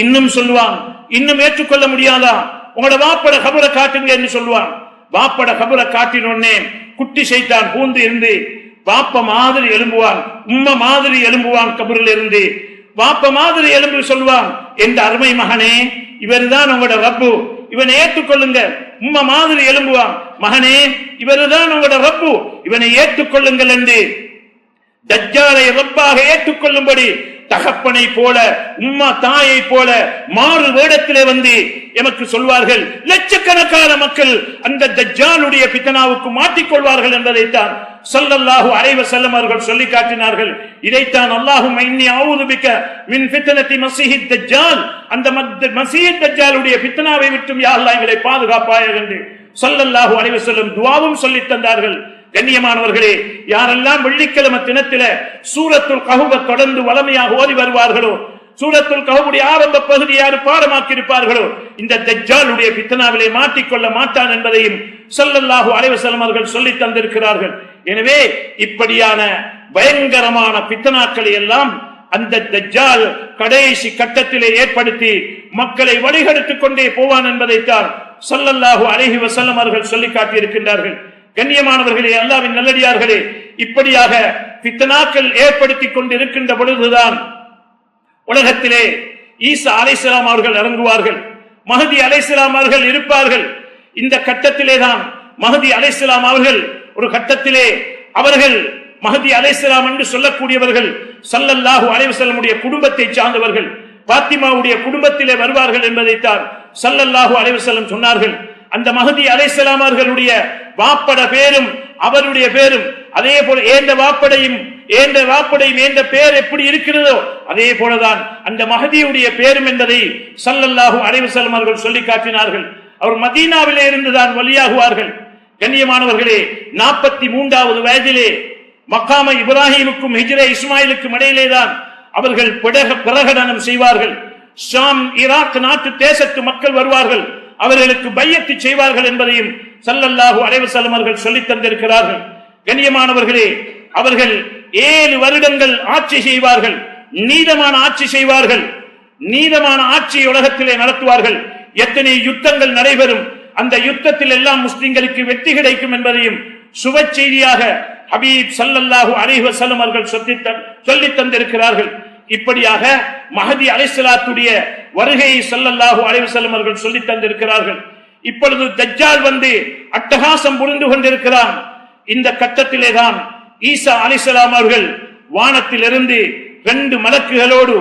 இன்னும் சொல்லுவான், இன்னும் ஏற்றுக்கொள்ள முடியாதா, உங்களோட வாப்பட கபரை காட்டுங்க என்று சொல்லுவான். வாப்பட கபரை காட்டினோடனே குட்டி சைத்தான் பூந்து இருந்து வாப்ப மாதிரி எழும்புவான், உம்ம மாதிரி எழும்புவான். கபரில் இருந்து வாப்ப மாதிரி எழும்பு சொல்லுவான், என்ற அருமை மகனே, இவர்தான் உங்களோட ரப்பு, இவனை ஏற்றுக்கொள்ளுங்க. உம்ம மாதிரி எழும்புவான், மகனே, இவர்தான் உங்களோட ரப்பு, இவனை ஏற்றுக்கொள்ளுங்கள் என்று தஜ்ஜாலை ரப்பாக ஏற்றுக்கொள்ளும்படி தகப்பனை போல, உம்மா தாயை போல மாறு வேடத்திலே வந்து எமக்கு சொல்வார்கள். லட்சக்கணக்கான மக்கள் அந்த தஜ்ஜாலுடைய பித்னாவுக்கு மாட்டிக்கொள்வார்கள் என்பதைத்தான் ஸல்லல்லாஹு அலைஹி வஸல்லம் அவர்கள் சொல்லி காட்டினார்கள். இதைத்தான் அல்லாஹும்ம இன்னி அஊது பிக மின் ஃபித்னதி மஸீஹித் தஜ்ஜால், அந்த மஸீஹ் தஜ்ஜாலுடைய பித்னாவை விட்டும் யா அல்லாஹ் எங்களை பாதுகாப்பாயாக என்று ஸல்லல்லாஹு அலைஹி வஸல்லம் துஆவும் சொல்லி தந்தார்கள். கண்ணியமானவர்களே, யாரெல்லாம் வெள்ளிக்கிழமை தினத்தில சூரத்துல் கஹ்ஃப தொடர்ந்து வளமையாக ஓதி வருவார்களோ, சூரத்துல் கஹ்ஃபுடைய ஆரம்ப பகுதி யார் பாடமாக்கி இருப்பார்களோ, இந்த தஜ்ஜாலுடைய பித்னாவிலே மாட்டிக்கொள்ள மாட்டான் என்பதையும் ஸல்லல்லாஹு அலைஹி வஸல்லம் அவர்கள் சொல்லி தந்திருக்கிறார்கள். எனவே இப்படியான பயங்கரமான பித்னாக்களை எல்லாம் அந்த தஜ்ஜால் கடைசி கட்டத்திலே ஏற்படுத்தி மக்களை வழிகெடுத்துக் கொண்டே போவான் என்பதைத்தான் ஸல்லல்லாஹு அலைஹி வஸல்லம் அவர்கள் சொல்லி காட்டியிருக்கின்றார்கள். கண்ணியமானவர்களே, அல்லாஹ்வின் நல்லடியார்களே, இப்படியாக பித்னாக்கள் ஏற்படுத்திக் கொண்டிருக்கின்ற பொழுதுதான் உலகத்திலே ஈசா அலைஹிஸ்ஸலாம் அவர்கள் இறங்குவார்கள், மஹதி அலைஹிஸ்ஸலாம் அவர்கள் இருப்பார்கள். இந்த கட்டத்திலே தான் மஹதி அலைஹிஸ்ஸலாம் அவர்கள் ஒரு கட்டத்திலே அவர்கள் மஹதி அலைஹிஸ்ஸலாம் என்று சொல்லக்கூடியவர்கள் ஸல்லல்லாஹு அலைஹி வஸல்லமுடைய குடும்பத்தை சார்ந்தவர்கள், பாத்திமாவுடைய குடும்பத்திலே வருவார்கள் என்பதைத்தான் ஸல்லல்லாஹு அலைஹி வஸல்லம் சொன்னார்கள். அந்த மஹதி அலைஹிஸ்ஸலாம் அவர்களுடைய வாப்பட பேரும் அவருடைய பேரும் அதே போல ஏந்த வாப்படையும் ஏந்த பேர் எப்படி இருக்கிறதோ அதே போலதான் அந்த மஹதியுடைய பேரும் என்பதை ஸல்லல்லாஹு அலைஹி வஸல்லம் அவர்கள் சொல்லி காட்டினார்கள். அவர் மதீனாவிலே இருந்துதான் வலியாகுவார்கள். கண்ணியமானவர்களே, 43வது வயதிலே மக்காம இப்ராஹிமுக்கும் ஹிஜ்ரே இஸ்மாயிலுக்கும் இடையிலேதான் அவர்கள் பிரகடனம் செய்வார்கள். ஷாம் ஈராக் நாட்டு தேசத்து மக்கள் வருவார்கள். அவர்களுக்கு பையத்து செய்வார்கள் என்பதையும் ஸல்லல்லாஹு அலைஹி வஸல்லம் அவர்கள் சொல்லித் தந்திருக்கிறார்கள். கண்ணியமானவர்களே, அவர்கள் 7 வருடங்கள் ஆட்சி செய்வார்கள், நீதமான ஆட்சி செய்வார்கள், நீதமான ஆட்சி உலகத்திலே நடத்துவார்கள். எத்தனை யுத்தங்கள் நடைபெறும், அந்த யுத்தத்தில் எல்லாம் முஸ்லிம்களுக்கு வெற்றி கிடைக்கும் என்பதையும் சுப செய்தியாக ஹபீப் ஸல்லல்லாஹு அலைஹி வஸல்லம் அவர்கள் சொல்லித் தந்திருக்கிறார்கள். இப்படியாக மஹதி அலைஹிஸ்ஸலாத்துடைய வருகையை ஸல்லல்லாஹு அலைஹி வஸல்லம் அவர்கள் சொல்லித் தந்திருக்கிறார்கள். இப்பொழுது தஜ்ஜால் வந்து அட்டகாசம் புரிந்து கொண்டிருக்கிறான். இந்த கட்டத்திலே தான் ஈசா அலைஹிஸ்ஸலாம் அவர்கள் வானத்திலிருந்து 2 மலக்குகளோடு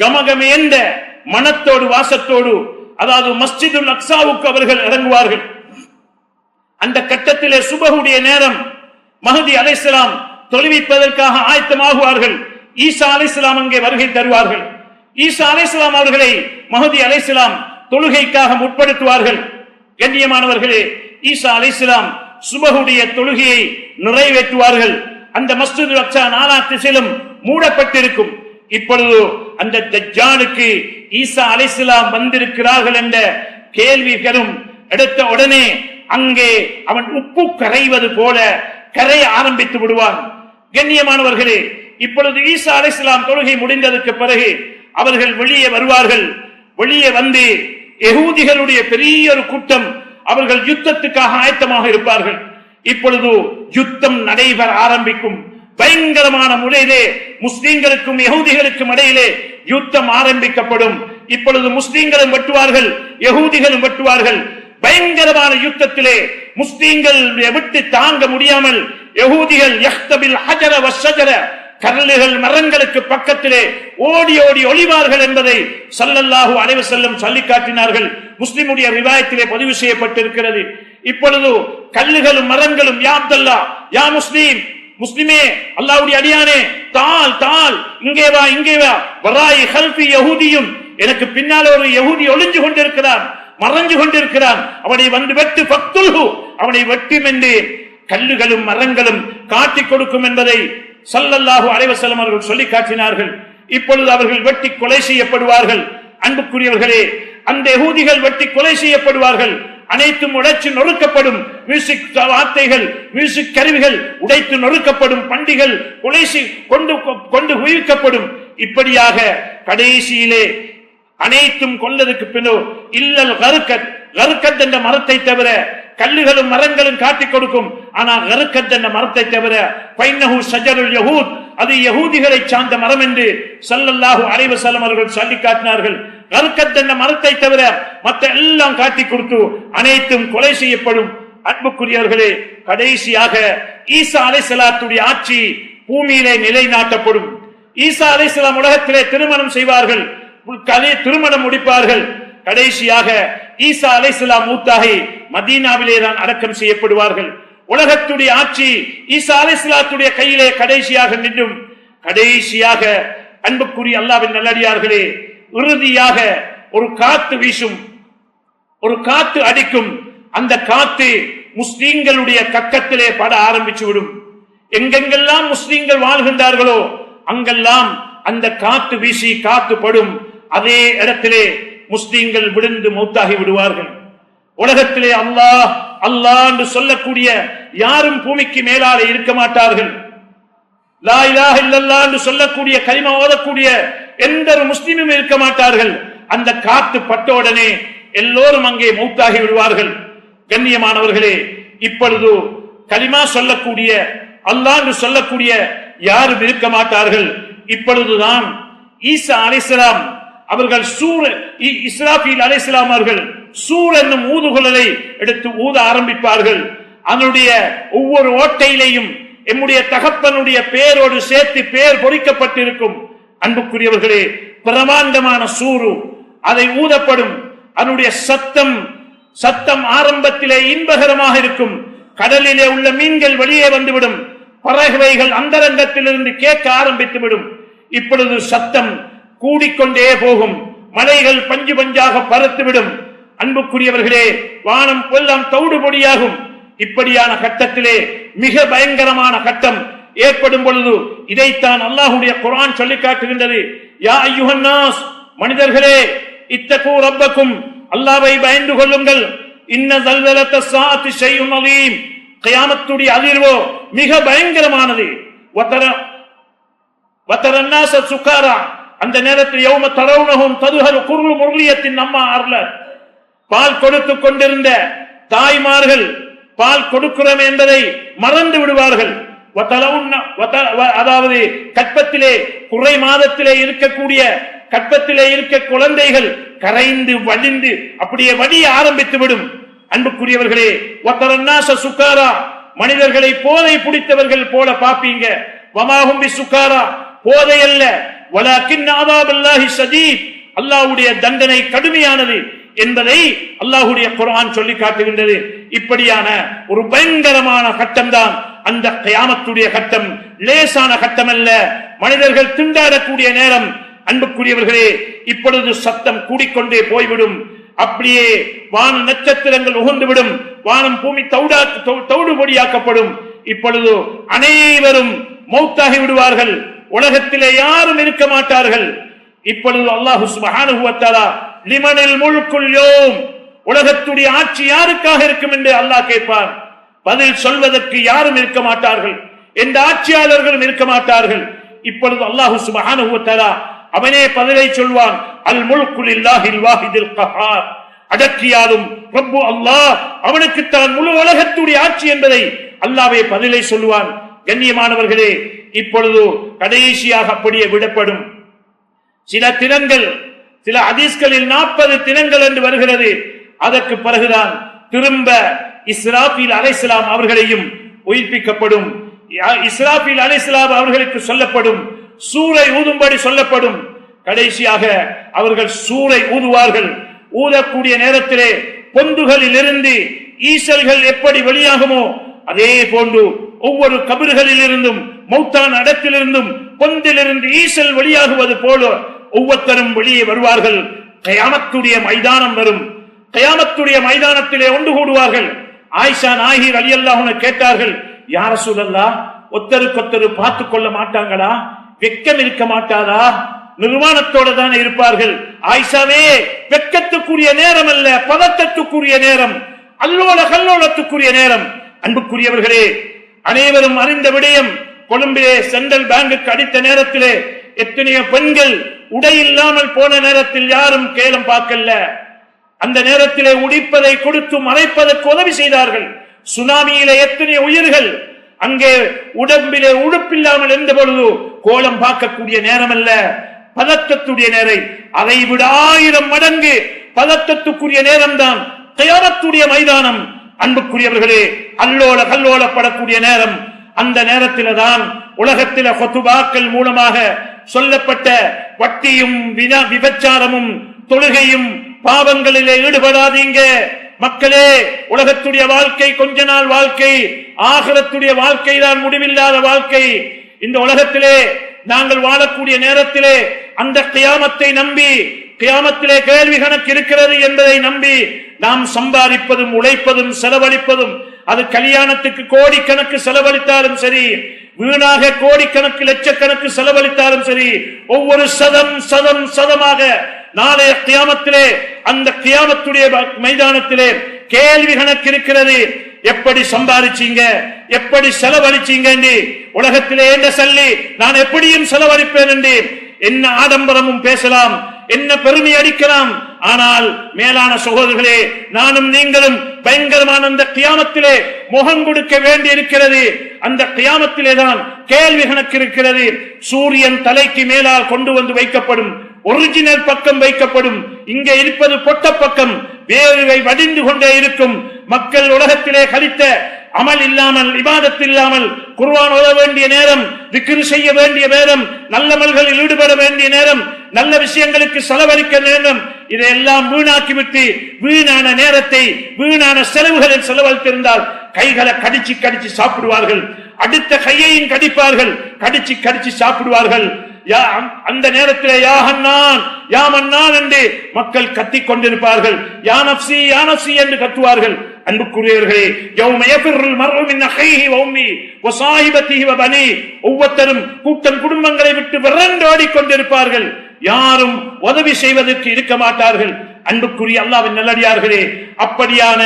கமகமேந்த மனத்தோடு வாசத்தோடு, அதாவது மஸ்ஜிதுல் அக்ஸாவுக்கு அவர்கள் இறங்குவார்கள். அந்த கட்டத்திலே சுபஹுடைய நேரம், மஹதி அலைஹிஸ்ஸலாம் தொழுவிப்பதற்காக ஆயத்தமாகுவார்கள். ஈசா அலைஹிஸ்ஸலாம் அங்கே வருகை தருவார்கள். ஈசா அலைஹிஸ்ஸலாம் அவர்களை மஹதி அலைஹிஸ்ஸலாம் தொழுகைக்காக முற்படுத்துவார்கள். கண்ணியமானவர்களே, ஈசா அலைஹிஸ்ஸலாம் சுபஹுடைய தொழுகையை நிறைவேற்றுவார்கள். அந்த மஸ்ஜிதுல் அக்ஸா 4 திசையிலும் மூடப்பட்டிருக்கும். இப்பொழுது அந்த தஜ்ஜாலுக்கு ஈசா அலைஹிஸ்ஸலாம் வந்திருக்கிறார்கள் என்ற கேள்விகளும் எடுத்த உடனே அங்கே அவன் உப்பு கரைவது போல கரைய ஆரம்பித்து விடுவான். கண்ணியமானவர்களே, இப்பொழுது ஈசா அலைஹிஸ்ஸலாம் தொழுகை முடிந்ததற்கு பிறகு அவர்கள் வெளியே வருவார்கள். வெளியே வந்து யகூதிகளுடைய பெரிய ஒரு கூட்டம், அவர்கள் யுத்தத்துக்காக ஆயத்தமாக இருப்பார்கள். இப்பொழுது யுத்தம் நடைபெற ஆரம்பிக்கும். பயங்கரமான முறையிலே முஸ்லிம்களுக்கும் யகூதிகளுக்கும் இடையிலே யுத்தம் ஆரம்பிக்கப்படும். இப்பொழுது முஸ்லிம்களும் வெட்டுவார்கள், யகூதிகளும் வெட்டுவார்கள். பயங்கரமான யுத்தத்திலே முஸ்லிம்கள் விட்டு தாங்க முடியாமல் யகூதிகள் யஹ்தபில் ஹஜர வஷ்ஷஜர, கல்லுகள் மரங்களுக்கு பக்கத்திலே ஓடி ஓடி ஒளிவார்கள் என்பதை ஸல்லல்லாஹு அலைஹி வஸல்லம் சொல்லி காட்டினார்கள். முஸ்லிமுடைய ரிவாயத்திலே பதிவு செய்யப்பட்டிருக்கிறது. இப்பொழுது கல்லுகளும் மரங்களும், யா அப்துல்லா, யா முஸ்லிம், முஸ்லிமே, அல்லாஹ்வுடைய அடியானே, தால் தால், இங்கே வா, இங்கே வா, வராய் ஹல்ஃபி யஹூதியும், எனக்கு பின்னால் ஒரு யஹூதி ஒளிஞ்சு கொண்டிருக்கிறான், மறைஞ்சு கொண்டிருக்கிறான், அவனை வந்து வெட்டு, ஃபக்துல்ஹு, அவனை வெட்டும் என்று கல்லுகளும் மரங்களும் காட்டிக் கொடுக்கும் என்பதை ஸல்லல்லாஹு அலைஹி வஸல்லம் அவர்கள் சொல்லி காட்டினார்கள். இப்பொழுது அவர்கள் வெட்டி கொலை செய்யப்படுவார்கள். அன்புக்குரியவர்களே, அந்த யகூதிகள் வெட்டி கொலை செய்யப்படுவார்கள். அனைத்தும் உடைச்சு நொறுக்கப்படும். மியூசிக் வார்த்தைகள், மியூசிக் கருவிகள் உடைத்து நொறுக்கப்படும். பண்டிகள் கொண்டு கொண்டு குவிக்கப்படும். இப்படியாக கடைசியிலே அனைத்தும் கொண்டதுக்கு பின்னோ இல்லல் கருக்கத், கருக்கத் என்ற மரத்தை தவிர கல்லுகளும் மரங்களும் காட்டிக் கொடுக்கும். ஆனால் கருக்கத் என்ற மரத்தை தவிர பைன்னஹு ஷஜருல் யஹூத், அது யகூதிகளை சார்ந்த மரம் என்று ஸல்லல்லாஹு அலைஹி வஸல்லம் அவர்கள் சொல்லி காட்டினார்கள். கருக்கத் என்ற மரத்தை தவிர மற்ற எல்லாம் காட்டிக் கொடுத்து அனைத்தும் கொலை செய்யப்படும். அன்புக்குரியவர்களே, கடைசியாக ஈசா அலைஹிஸ்ஸலாத்துடைய ஆட்சி பூமியிலே நிலைநாட்டப்படும். ஈசா அலைஹிஸ்ஸலாம் உலகத்திலே திருமணம் செய்வார்கள், திருமணம் முடிப்பார்கள். கடைசியாக ஈசா அலைஹிஸ்ஸலாம் மூத்தாகி மதீனாவிலே தான் அடக்கம் செய்யப்படுவார்கள். உலகத்துடைய ஆட்சி ஈசா அலைஹிஸ்ஸலாத்துடைய கையிலே கடைசியாக நின்றும். கடைசியாக அன்புக்குரிய அல்லாஹ்வின் நல்லடியார்களே, இறுதியாக ஒரு காத்து வீசும், ஒரு காத்து அடிக்கும். அந்த காத்து முஸ்லிம்களுடைய கக்கத்திலே பட ஆரம்பிச்சு விடும். எங்கெங்கெல்லாம் முஸ்லிம்கள் வாழ்கின்றார்களோ அங்கெல்லாம் அந்த காத்து வீசி காத்து படும். அதே இடத்திலே முஸ்லிம்கள் விழுந்து மௌத்தாகி விடுவார்கள். உலகத்திலே அல்லாஹ் அல்லாஹ் என்று சொல்லக்கூடிய யாரும் பூமிக்கு மேலாலே இருக்க மாட்டார்கள். லா இலாஹ இல்லல்லாஹ் என்று சொல்லக்கூடிய கலிமா ஓதக்கூடிய எந்த ஒரு முஸ்லிமும் இருக்க மாட்டார்கள். அந்த காத்து பட்ட உடனே எல்லோரும் அங்கே மௌத்தாகி விடுவார்கள். கண்ணியமானவர்களே, இப்பொழுது கலிமா சொல்லக்கூடிய அல்லாஹ் என்று சொல்லக்கூடிய யாரும் இருக்க மாட்டார்கள். இப்பொழுதுதான் ஈசா அலைஹிஸ்ஸலாம் அவர்கள் இஸ்ராஃபீல் அலைஹிஸ்ஸலாம் அவர்கள் சூர் என்னும் ஊதுகுழலை எடுத்து ஊத ஆரம்பிப்பார்கள். அதனுடைய ஒவ்வொரு ஓட்டையிலேயும் எம்முடைய தகப்பனுடைய பேரோடு சேர்த்து பேர் பொறிக்கப்பட்டிருக்கும். அன்புக்குரியவர்களே, பிரமாண்டமான சூறு அதை ஊதப்படும். அதனுடைய சத்தம் ஆரம்பத்திலே இன்பகரமாக இருக்கும். கடலிலே உள்ள மீன்கள் வெளியே வந்துவிடும். பறவைகள் அந்தரங்கத்திலிருந்து கேட்க ஆரம்பித்துவிடும். இப்பொழுது சத்தம் கூடிக்கொண்டே போகும். மலைகள் பஞ்சு பஞ்சாக பறத்துவிடும். அன்புக்குரியவர்களே, வானம் எல்லாம் தவிடு பொடியாகும். இப்படியான கட்டத்திலே மிக பயங்கரமான கட்டம் ஏற்படும் பொழுது இதைத்தான் அல்லாஹ்வுடைய குர்ஆன் சொல்லி காட்டுகின்றது. யா அய்யுஹன் நாஸ், மனிதர்களே, இத்தகூ ரப்பக்கும், அல்லாஹ்வை பயந்து கொள்ளுங்கள். இன்ன ஸல்ஸலத்த ஸாஅத்தி ஷைஉன் அலீம், கியாமத்துடைய அதிர்வோ மிக பயங்கரமானது. வதரன்னாஸ சுகாரா, அந்த நேரத்தில் யௌம தரவுனஹும் ததுஹரு குர்ரு முர்லியத்தின் அம்மா அர்ல, பால் கொடுத்து கொண்டிருந்த தாய்மார்கள் பால் கொடுக்கிறோம் என்பதை மறந்து விடுவார்கள். அதாவது கற்பத்திலே குறை மாதத்திலே இருக்கக்கூடிய கற்பத்திலே இருக்க குழந்தைகள் கரைந்து வடிந்து அப்படியே வடிய ஆரம்பித்து விடும். அன்புக்குரியவர்களே, வதரன்னாஸ சுகாரா, மனிதர்களை போதை பிடித்தவர்கள் போல பாப்பீங்க. வமாஹும் பிசுகாரா, போதை அல்ல, வலாக்கின் அஸாபுல்லாஹி ஷதீத், அல்லாஹ்வுடைய தண்டனை கடுமையானது என்பதை அல்லாஹ்வுடைய குர்ஆன் சொல்லி காட்டுகின்றது. இப்படியான ஒரு பயங்கரமான கட்டம் தான் அந்த கியாமத்துடைய கட்டம். லேசான கட்டம் அல்ல, மனிதர்கள் திண்டாடக்கூடிய நேரம். அன்புக்குரியவர்களே, இப்பொழுது சத்தம் கூடிக்கொண்டே போய்விடும். அப்படியே வான நட்சத்திரங்கள் உகந்துவிடும், வானம் பூமி தௌடு பொடியாக்கப்படும். இப்பொழுது அனைவரும் மௌத்தாகி விடுவார்கள், உலகத்திலே யாரும் இருக்க மாட்டார்கள். இப்பொழுது அல்லாஹ் சுப்ஹானஹு வ தஆலா லிமனில் முல்குல் யௌம், உலகத்துடைய ஆட்சி யாருக்காக இருக்கும் என்று அல்லாஹ் கேட்பார். பதில் சொல்வதற்கு யாரும் இருக்க மாட்டார்கள், எந்த ஆட்சியாளர்களும் இருக்க மாட்டார்கள். இப்பொழுது அல்லாஹ் சுப்ஹானஹு வ தஆலா அவனே பதிலை சொல்வான். அல் முல்கு லில்லாஹில் வாஹிதில் கஹார், அடக்கியாலும் ரப்பு அல்லாஹ், அவனுக்குத்தான் முழு உலகத்துடைய ஆட்சி என்பதை அல்லாஹ்வே பதிலை சொல்வான். கண்ணியமானவர்களே, இப்பொழுது கடைசியாக அப்படியே விடப்படும் சில தினங்கள். சில ஹதீஸ்களில் 40 தினங்கள் என்று வருகிறது. அதற்கு பிறகுதான் திரும்ப இஸ்ராஃபீல் அலைஹிஸ்ஸலாம் அவர்களையும் உயிர்ப்பிக்கப்படும். இஸ்ராஃபீல் அலைஹிஸ்ஸலாம் அவர்களுக்கு சொல்லப்படும், சூரை ஊதும்படி சொல்லப்படும். கடைசியாக அவர்கள் சூரை ஊதுவார்கள். ஊதக்கூடிய நேரத்திலே பொந்துகளில் இருந்து ஈசல்கள் எப்படி வெளியாகுமோ அதே போன்று ஒவ்வொரு கபறுகளில் இருந்தும் மௌத்தான இடத்திலிருந்தும் பொந்திலிருந்து ஈசல் வெளியாகுவது போல ஒவ்வொருத்தரும் வெளியே வருவார்கள். கியாமத்துடைய மைதானம் வரும். கியாமத்துடைய மைதானத்திலே ஒன்று கூடுவார்கள். ஆயிஷா நாயகி ரலியல்லாஹு அன்ஹா கேட்டார்கள், யா ரசூலல்லாஹ், ஒருத்தருக்கொத்தரு பார்த்து கொள்ள மாட்டாங்களா? வெட்கம் இருக்க மாட்டாதா? நிர்வாணத்தோடு தான் இருப்பார்கள். ஆயிஷாவே, வெட்கத்துக்குரிய நேரம் அல்ல, பதட்டத்துக்குரிய நேரம், அல்லோல கல்லோலத்துக்குரிய நேரம். அன்புக்குரியவர்களே, அனைவரும் அறிந்த விடயம், கொழும்பிலே சென்ட்ரல் பேங்குக்கு அடித்த நேரத்திலே எத்தனையோ பெண்கள் உடை இல்லாமல் போன நேரத்தில் யாரும் கேலம் பார்க்கல. அந்த நேரத்திலே உடிப்பதை கொடுத்து மறைப்பதற்கு உதவி செய்தார்கள். சுனாமியிலே எத்தனை உயிர்கள் அங்கே உடம்பிலே உடுப்பில்லாமல் இருந்த பொழுது கோலம் பார்க்கக்கூடிய நேரம் அல்ல, பதட்டத்துடைய நேரம். அதை விட 1000 மடங்கு பதட்டத்துக்குரிய நேரம் தான் கியாமத்துடைய மைதானம். அன்புக்குரியவர்களே, அல்லோல கல்லோலப்படக்கூடிய நேரம். அந்த நேரத்தில தான் உலகத்தில ஹுதுபாக்கள் மூலமாக சொல்லப்பட்ட வட்டியும் விபச்சாரமும் தொழுகையும் பாவங்களிலே ஈடுபடாதீங்க மக்களே. உலகத்துடைய வாழ்க்கை கொஞ்ச நாள் வாழ்க்கை, ஆகிரத்துடைய வாழ்க்கை தான் முடிவில்லாத வாழ்க்கை. இந்த உலகத்திலே நாங்கள் வாழக்கூடிய நேரத்திலே அந்த கியாமத்தை நம்பி, கியாமத்திலே கேள்வி கணக்கு இருக்கிறது என்பதை நம்பி நாம் சம்பாதிப்பதும் உழைப்பதும் செலவழிப்பதும், அது கல்யாணத்துக்கு கோடிக்கணக்கு செலவழித்தாலும் சரி, வீணாக கோடிக்கணக்கு லட்சக்கணக்கு செலவழித்தாலும் சரி, ஒவ்வொரு சதமாக நாளைய கியாமத்திலே அந்த கியாமத்துடைய மைதானத்திலே கேள்வி கணக்கு இருக்கிறது. எப்படி சம்பாதிச்சீங்க, எப்படி செலவழிச்சீங்க என்று, உலகத்திலே என்ன சொல்லி நான் எப்படியும் செலவழிப்பேன் என்று என்ன ஆடம்பரமும் பேசலாம், என்ன பெருமை அடிக்கலாம். ஆனால் மேலான சகோதரர்களே, நானும் நீங்களும் பயங்கரமான அந்த கியாமத்திலே முகம் கொடுக்க வேண்டி இருக்கிறது. அந்த கியாமத்திலே தான் கேள்வி கணக்கு இருக்கிறது. சூரியன் தலைக்கு மேலால் கொண்டு வந்து வைக்கப்படும், ஒரிஜினல் பக்கம் வைக்கப்படும். இங்கே இருப்பது பொட்ட பக்கம், வேர்வை வடிந்து கொண்டே இருக்கும். மக்கள் உலகத்திலே கழித்த அமல் இல்லாமல், இபாதத் இல்லாமல், குர்ஆன் ஓத வேண்டிய நேரம், திக்ர் செய்ய வேண்டிய நேரம், நல்லமல்களில் ஈடுபட வேண்டிய நேரம், நல்ல விஷயங்களுக்கு செலவழிக்க நேரம், இதையெல்லாம் வீணாக்கிவிட்டு வீணான நேரத்தை வீணான செலவுகளில் செலவழித்திருந்தால் கைகளை கடிச்சு கடிச்சு சாப்பிடுவார்கள். அடுத்த கையையும் கடிப்பார்கள், கடிச்சு கடிச்சு சாப்பிடுவார்கள். அந்த நேரத்தில் யா ஹன்னான் யா மன்னான் என்று மக்கள் கத்திக் கொண்டிருப்பார்கள். யா நப்சி யா நப்சி என்று கத்துவார்கள். அன்புக்குரியவர்களே, யௌம யஃபிருல் மர்உ மின் அஹீஹி வ உம்மி வ ஸாஹிபதிஹி வ பனி, ஒவ்வொருத்தரும் கூட்டம் குடும்பங்களை விட்டு விரண்டோடி கொண்டிருப்பார்கள். யாரும் உதவி செய்வதற்கு இருக்க மாட்டார்கள். அன்புக்குரிய அல்லாஹ்வின் நல்லடியார்களே, அப்படியான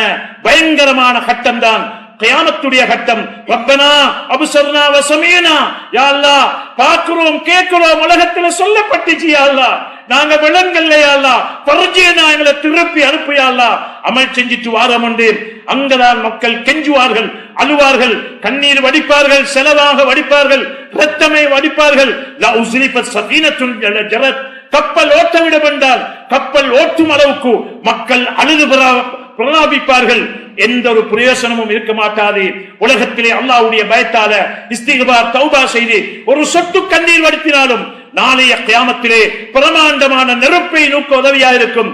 பயங்கரமான கட்டம்தான் கியாமத்துடைய கட்டம். ரப்பனா அப்சர்னா வ சமீனா, யா அல்லாஹ் பார்க்கிறோம் கேட்கிறோம், உலகத்துல சொல்லப்பட்டுச்சு யா அல்லாஹ், நாங்க விளங்கல்ல யா அல்லாஹ், பர்ஜினா எங்களை திருப்பி அனுப்பு யா அல்லாஹ், அமல் செஞ்சிட்டு வாரம் உண்டு. அங்கதான் மக்கள் கெஞ்சுவார்கள், அழுவார்கள், கண்ணீர் வடிப்பார்கள், செலவாக வடிப்பார்கள், ரத்தமை வடிப்பார்கள். லா உஸ்ரிஃபத் ஸஃபீனத்துன் ஜரத், கப்பல் ஓட்டவிடம் என்றால் கப்பல் ஓட்டும் அளவுக்கு மக்கள் அழுது பிரலாபிப்பார்கள். எந்த ஒரு பிரயோசனமும் இருக்க மாட்டாது. உலகத்திலே அல்லாஹ்வுடைய பயத்தால இஸ்திக்பார் தௌபா செய்து ஒரு சொட்டு கண்ணீர் வடித்தினாலும் நாளைய கியாமத்திலே பிரமாண்டமான நெருப்பை நோக்க உதவியா இருக்கும்.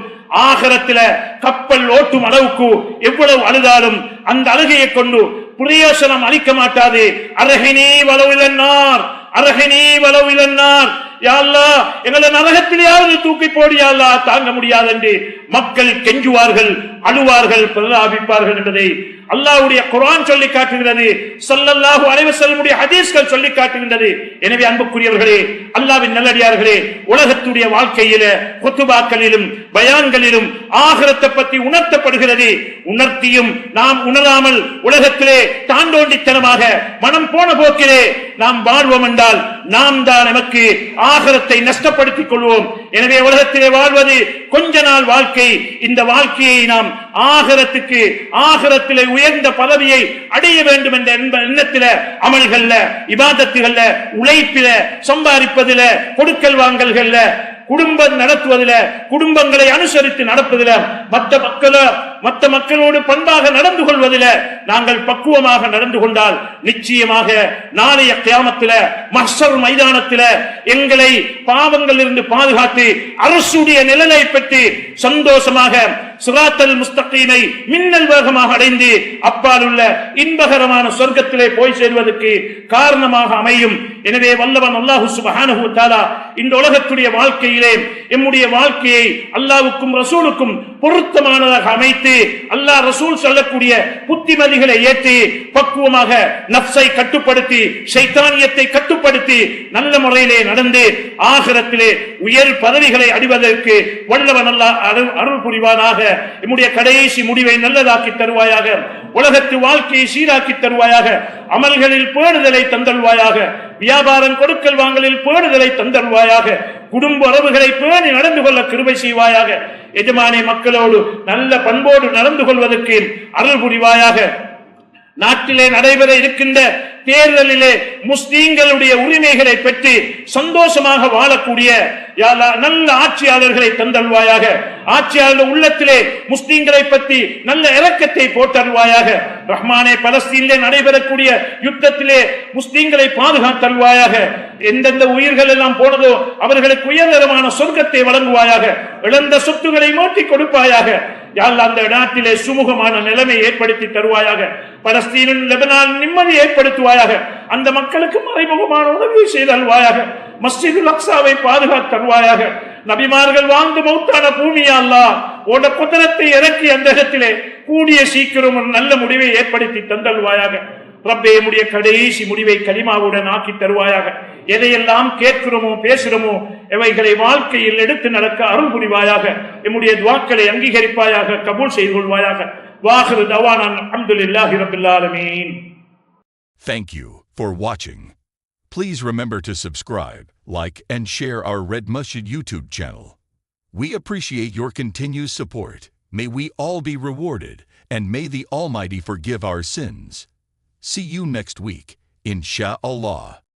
ஆகிரத்தில கப்பல் ஓட்டும் அளவுக்கு எவ்வளவு அழுதாலும் அந்த அழுகையை கொண்டு பிரயோசனம் அளிக்க மாட்டாது. அரஹினி வலவிலன்னார், அரஹினி வலவிலன்னார், யா அல்லாஹ் எங்களை நரகத்திலேயாவது தூக்கி போடு யா அல்லாஹ், தாங்க முடியாது என்று மக்கள் கெஞ்சுவார்கள், அழுவார்கள், பிரலாபிப்பார்கள் என்பதை அல்லாஹ்வுடைய குர்ஆன் சொல்லி காட்டுகிறது. ஸல்லல்லாஹு அலைஹி வஸல்லமுடைய ஹதீஸ்கள் சொல்லி காட்டுகின்றது. எனவே அன்புக்குரியவர்களே, அல்லாஹ்வின் நல்லடியார்களே, உலகத்துடைய வாழ்க்கையில குத்துபாக்களிலும் பயான்களிலும் ஆகிரத்தை பற்றி உணர்த்தப்படுகிறது. உணர்த்தியும் நாம் உணராமல் உலகத்திலே தாண்டோண்டித்தனமாக மனம் போன போக்கிலே நாம் வாழ்வோம் என்றால் நாம் தான் நமக்கு ஆகிரத்தை நஷ்டப்படுத்திக் கொள்வோம். எனவே உலகத்திலே வாழ்வது கொஞ்ச நாள் வாழ்க்கை. இந்த வாழ்க்கையை நாம் ஆகிரத்துக்கு, ஆகிரத்திலே உயர்ந்த பதவியை அடைய வேண்டும் என்ற எண்ணத்தில, அமல்கள்ல, இபாதத்துகள்ல, உழைப்பில, சம்பாதிப்பதில, கொடுக்கல் வாங்கல்கள்ல, குடும்பம் நடத்துவதில, குடும்பங்களை அனுசரித்து நடப்பதில, மற்ற மக்களோடு பண்பாக நடந்து கொள்வதில நாங்கள் பக்குவமாக நடந்து கொண்டால் நிச்சயமாக நாளைய கியாமத்தில மஹ்ஷர் மைதானத்தில எங்களை பாவங்கள் இருந்து பாதுகாத்து அரசுடைய நிழலை பெற்று சந்தோஷமாக சிராத்தல் முஸ்தகீமை மின்னல் வேகமாக அடைந்து அப்பால் உள்ள இன்பகரமான சொர்க்கத்திலே போய் சேர்வதற்கு காரணமாக அமையும். எனவே வல்லவன் அல்லாஹ் சுப்ஹானஹு வ தஆலா இந்த உலகத்துடைய வாழ்க்கையிலே நம்முடைய வாழ்க்கையை அல்லாஹ்வுக்கும் ரசூலுக்கும் பொருத்தமானதாக அமைத்து அல்லாஹ் ரசூல் சொல்லக்கூடிய புத்திமதிகளை ஏற்றி பக்குவமாக நஃப்ஸை கட்டுப்படுத்தி ஷைத்தானியத்தை கட்டுப்படுத்தி நல்ல முறையிலே நடந்து ஆகிரத்திலே உயர் பதவிகளை அடைவதற்கு வல்லவன் அல்லாஹ் அருள் புரிவானாக. நம்முடைய கடைசி முடிவை நல்லதாக்கி தருவாயாக. உலகத்து வாழ்க்கையை சீராக்கி தருவாயாக. அமல்களில் பேணுதலை தந்தல்வாயாக. வியாபாரம் கொடுக்கல் வாங்கலில் பேணுதலை தந்தல்வாயாக. குடும்ப உறவுகளை பேணி நடந்து கொள்ள கிருபை செய்வாயாக. எஜமானே மக்களோடு நல்ல பண்போடு நடந்து கொள்வதற்கு அருள் புரிவாயாக. நாட்டிலே நடைபெற இருக்கின்ற தேர்தலிலே முஸ்லிம்களுடைய உரிமைகளை பெற்று சந்தோஷமாக வாழக்கூடிய நல்ல ஆட்சியாளர்களை தந்தல்வாயாக. ஆட்சியாளர் உள்ளத்திலே முஸ்லிம்களை பற்றி நல்ல இரக்கத்தை போட்டல்வாயாக. ரஹ்மானே, பலஸ்தீனிலே நடைபெறக்கூடிய யுத்தத்திலே முஸ்லிம்களை பாதுகாத்தல்வாயாக. எந்தெந்த உயிர்கள் எல்லாம் போனதோ அவர்களுக்கு உயர்தரமான சொர்க்கத்தை வழங்குவாயாக. இழந்த சொத்துக்களை மாற்றி கொடுப்பாயாக. அந்த நாட்டிலே சுமூகமான நிலைமை ஏற்படுத்தி தருவாயாக. பலஸ்தீனின் லெபனான் நிம்மதி ஏற்படுத்துவாயாக. அந்த மக்களுக்கு மறைமுகமான உதவி செய்தல்வாயாக. மஸ்ஜிதுல் அக்ஸாவை பாதுகாத்தல்வாயாக. நபிமார்கள் வாழ்ந்து மௌத்தான பூமியா அல்லாஹ் உன்னுடைய குதிரத்தை இறக்கி அந்த இடத்திலே கூடிய சீக்கிரம் ஒரு நல்ல முடிவை ஏற்படுத்தி தந்தல்வாயாக. ரப்பே, நம்முடைய கடைசி முடிவை கலிமாவுடன் ஆக்கி தருவாயாக. எதையெல்லாம் கேட்கிறோமோ பேசுகிறோமோ எவைகளை வாழ்க்கையில் எடுத்து நடக்க அருள் புரிவாயாக. நம்முடைய துஆக்களை அங்கீகரிப்பாயாக, கபூல் செய்து கொள்வாயாக. வாஹிரு தவானா அல்ஹம்துலில்லாஹி ரப்பில் ஆலமீன். Thank you for watching. Please remember to subscribe, like and share our Red Masjid YouTube channel. We appreciate your continued support. May we all be rewarded, and may the Almighty forgive our sins. See you next week, Insha'Allah.